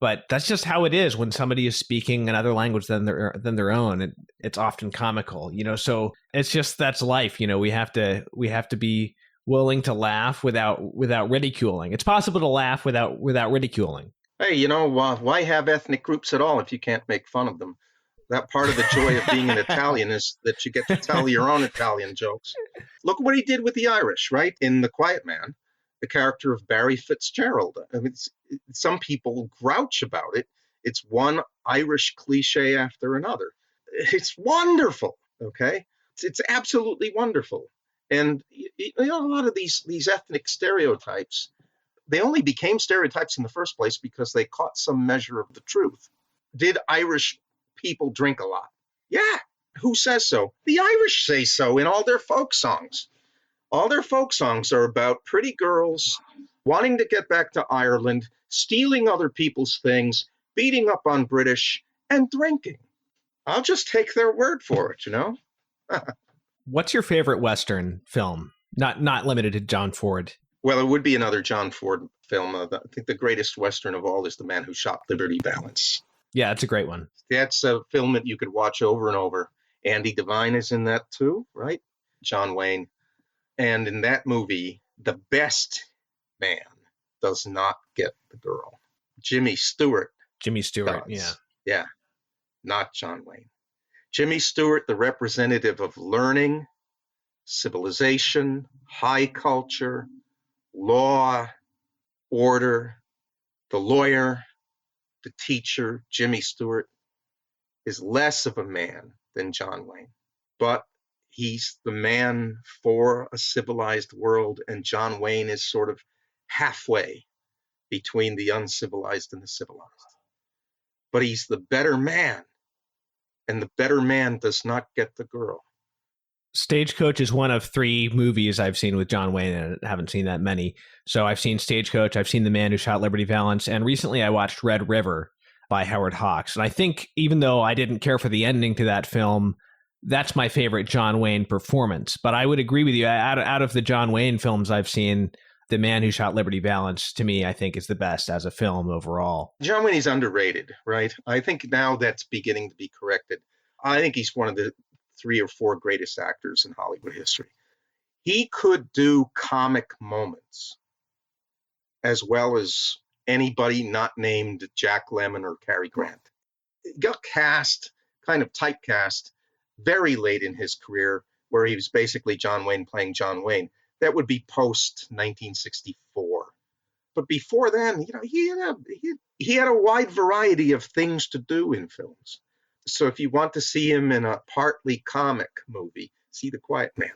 but that's just how it is when somebody is speaking another language than their own. It's often comical. So it's just, that's life. We have to be willing to laugh without ridiculing. It's possible to laugh without ridiculing. Hey, why have ethnic groups at all if you can't make fun of them? That part of the joy of being an Italian is that you get to tell your own Italian jokes. Look what he did with the Irish, right? In The Quiet Man, the character of Barry Fitzgerald. I mean, some people grouch about it. It's one Irish cliche after another. It's wonderful, okay? It's absolutely wonderful. And a lot of these ethnic stereotypes, they only became stereotypes in the first place because they caught some measure of the truth. Did Irish people drink a lot? Yeah. Who says so? The Irish say so in all their folk songs. All their folk songs are about pretty girls wanting to get back to Ireland, stealing other people's things, beating up on British, and drinking. I'll just take their word for it, What's your favorite Western film? Not limited to John Ford. Well, it would be another John Ford film. I think the greatest Western of all is The Man Who Shot Liberty Valance. Yeah, it's a great one. That's a film that you could watch over and over. Andy Devine is in that too, right? John Wayne. And in that movie, the best man does not get the girl. Jimmy Stewart. does. Yeah, not John Wayne. Jimmy Stewart, the representative of learning, civilization, high culture, law, order, the lawyer, the teacher, Jimmy Stewart, is less of a man than John Wayne. But he's the man for a civilized world, and John Wayne is sort of halfway between the uncivilized and the civilized. But he's the better man, and the better man does not get the girl. Stagecoach is one of 3 movies I've seen with John Wayne, and I haven't seen that many. So I've seen Stagecoach, I've seen The Man Who Shot Liberty Valance, and recently I watched Red River by Howard Hawks. And I think even though I didn't care for the ending to that film, that's my favorite John Wayne performance. But I would agree with you, out of the John Wayne films I've seen, The Man Who Shot Liberty Valance, to me, I think is the best as a film overall. John Wayne is underrated, right? I think now that's beginning to be corrected. I think he's one of the 3 or 4 greatest actors in Hollywood history. He could do comic moments as well as anybody not named Jack Lemmon or Cary Grant. He got cast, kind of typecast, very late in his career, where he was basically John Wayne playing John Wayne. That would be post 1964. But before then, he had a wide variety of things to do in films. So if you want to see him in a partly comic movie, see The Quiet Man.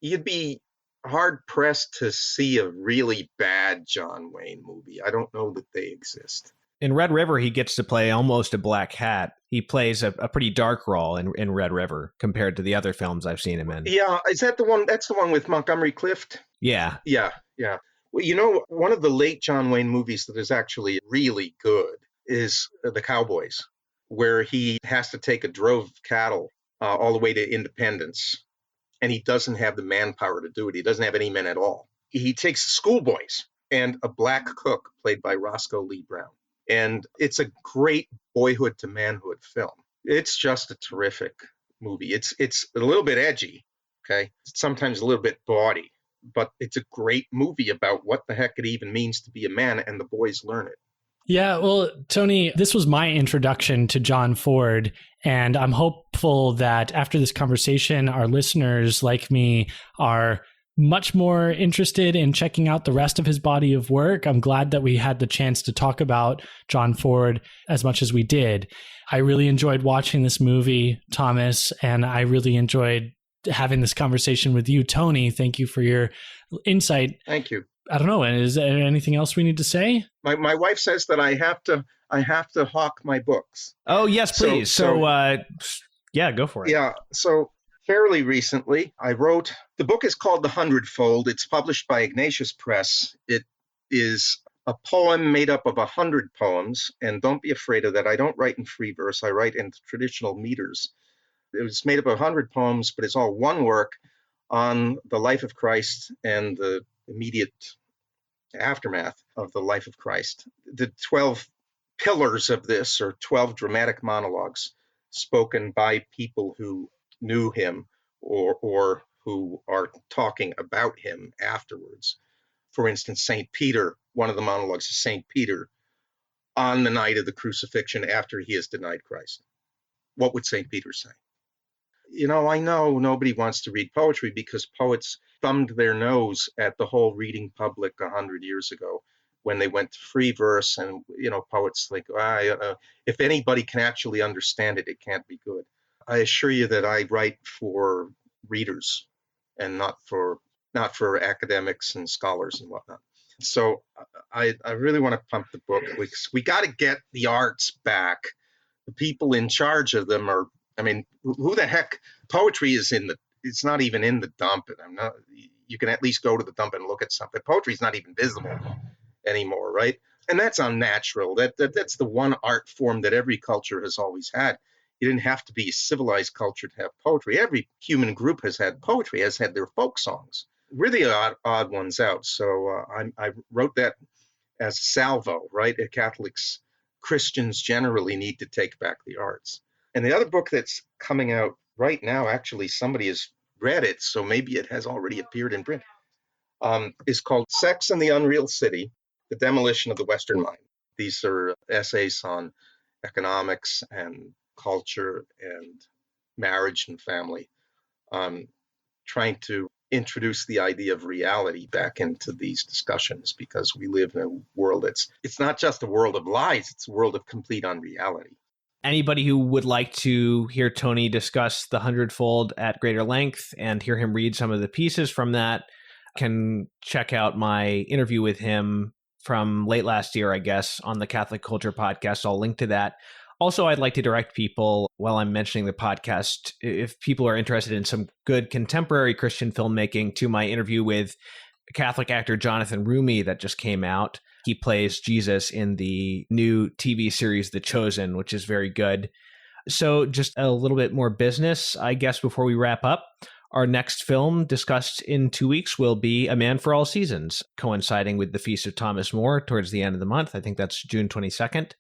You'd be hard-pressed to see a really bad John Wayne movie. I don't know that they exist. In Red River, he gets to play almost a black hat. He plays a pretty dark role in Red River compared to the other films I've seen him in. Yeah, is that the one? That's the one with Montgomery Clift? Yeah. Yeah. Well, one of the late John Wayne movies that is actually really good is The Cowboys, where he has to take a drove of cattle all the way to Independence, and he doesn't have the manpower to do it. He doesn't have any men at all. He takes schoolboys and a black cook played by Roscoe Lee Brown. And it's a great boyhood to manhood film. It's just a terrific movie. It's a little bit edgy, okay? It's sometimes a little bit bawdy, but it's a great movie about what the heck it even means to be a man, and the boys learn it. Yeah, well, Tony, this was my introduction to John Ford, and I'm hopeful that after this conversation, our listeners like me are much more interested in checking out the rest of his body of work. I'm glad that we had the chance to talk about John Ford as much as we did. I really enjoyed watching this movie, Thomas, and I really enjoyed having this conversation with you, Tony. Thank you for your insight. Thank you. I don't know. Is there anything else we need to say? My wife says that I have to hawk my books. Oh, yes, please. Yeah, go for it. Yeah. So fairly recently, I wrote, the book is called The Hundredfold. It's published by Ignatius Press. It is a poem made up of 100 poems. And don't be afraid of that. I don't write in free verse. I write in traditional meters. It was made up of 100 poems, but it's all one work on the life of Christ and the immediate aftermath of the life of Christ. The 12 pillars of this are 12 dramatic monologues spoken by people who knew him or who are talking about him afterwards. For instance, St. Peter, one of the monologues is St. Peter on the night of the crucifixion after he has denied Christ. What would St. Peter say? I know nobody wants to read poetry because poets thumbed their nose at the whole reading public 100 years ago when they went to free verse, and poets think, if anybody can actually understand it, it can't be good. I assure you that I write for readers and not for academics and scholars and whatnot. So I really want to pump the book. We got to get the arts back. The people in charge of them are, who the heck? Poetry is it's not even in the dump. You can at least go to the dump and look at something. Poetry is not even visible anymore, right? And that's unnatural. That's the one art form that every culture has always had. You didn't have to be a civilized culture to have poetry. Every human group has had poetry, has had their folk songs. Really odd ones out. So I wrote that as a salvo, right? Catholics, Christians generally need to take back the arts. And the other book that's coming out right now, actually, somebody has read it, so maybe it has already appeared in print, is called Sex and the Unreal City, The Demolition of the Western Mind. These are essays on economics and culture and marriage and family, trying to introduce the idea of reality back into these discussions, because we live in a world it's not just a world of lies, it's a world of complete unreality. Anybody who would like to hear Tony discuss The Hundredfold at greater length and hear him read some of the pieces from that can check out my interview with him from late last year, I guess, on the Catholic Culture podcast. I'll link to that. Also, I'd like to direct people, while I'm mentioning the podcast, if people are interested in some good contemporary Christian filmmaking, to my interview with Catholic actor Jonathan Rumi that just came out. He plays Jesus in the new TV series, The Chosen, which is very good. So just a little bit more business, I guess, before we wrap up. Our next film discussed in 2 weeks will be A Man for All Seasons, coinciding with the Feast of Thomas More towards the end of the month. I think that's June 22nd.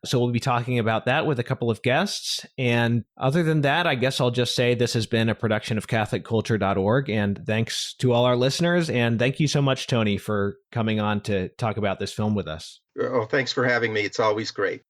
So we'll be talking about that with a couple of guests. And other than that, I guess I'll just say this has been a production of CatholicCulture.org. And thanks to all our listeners. And thank you so much, Tony, for coming on to talk about this film with us. Oh, thanks for having me. It's always great.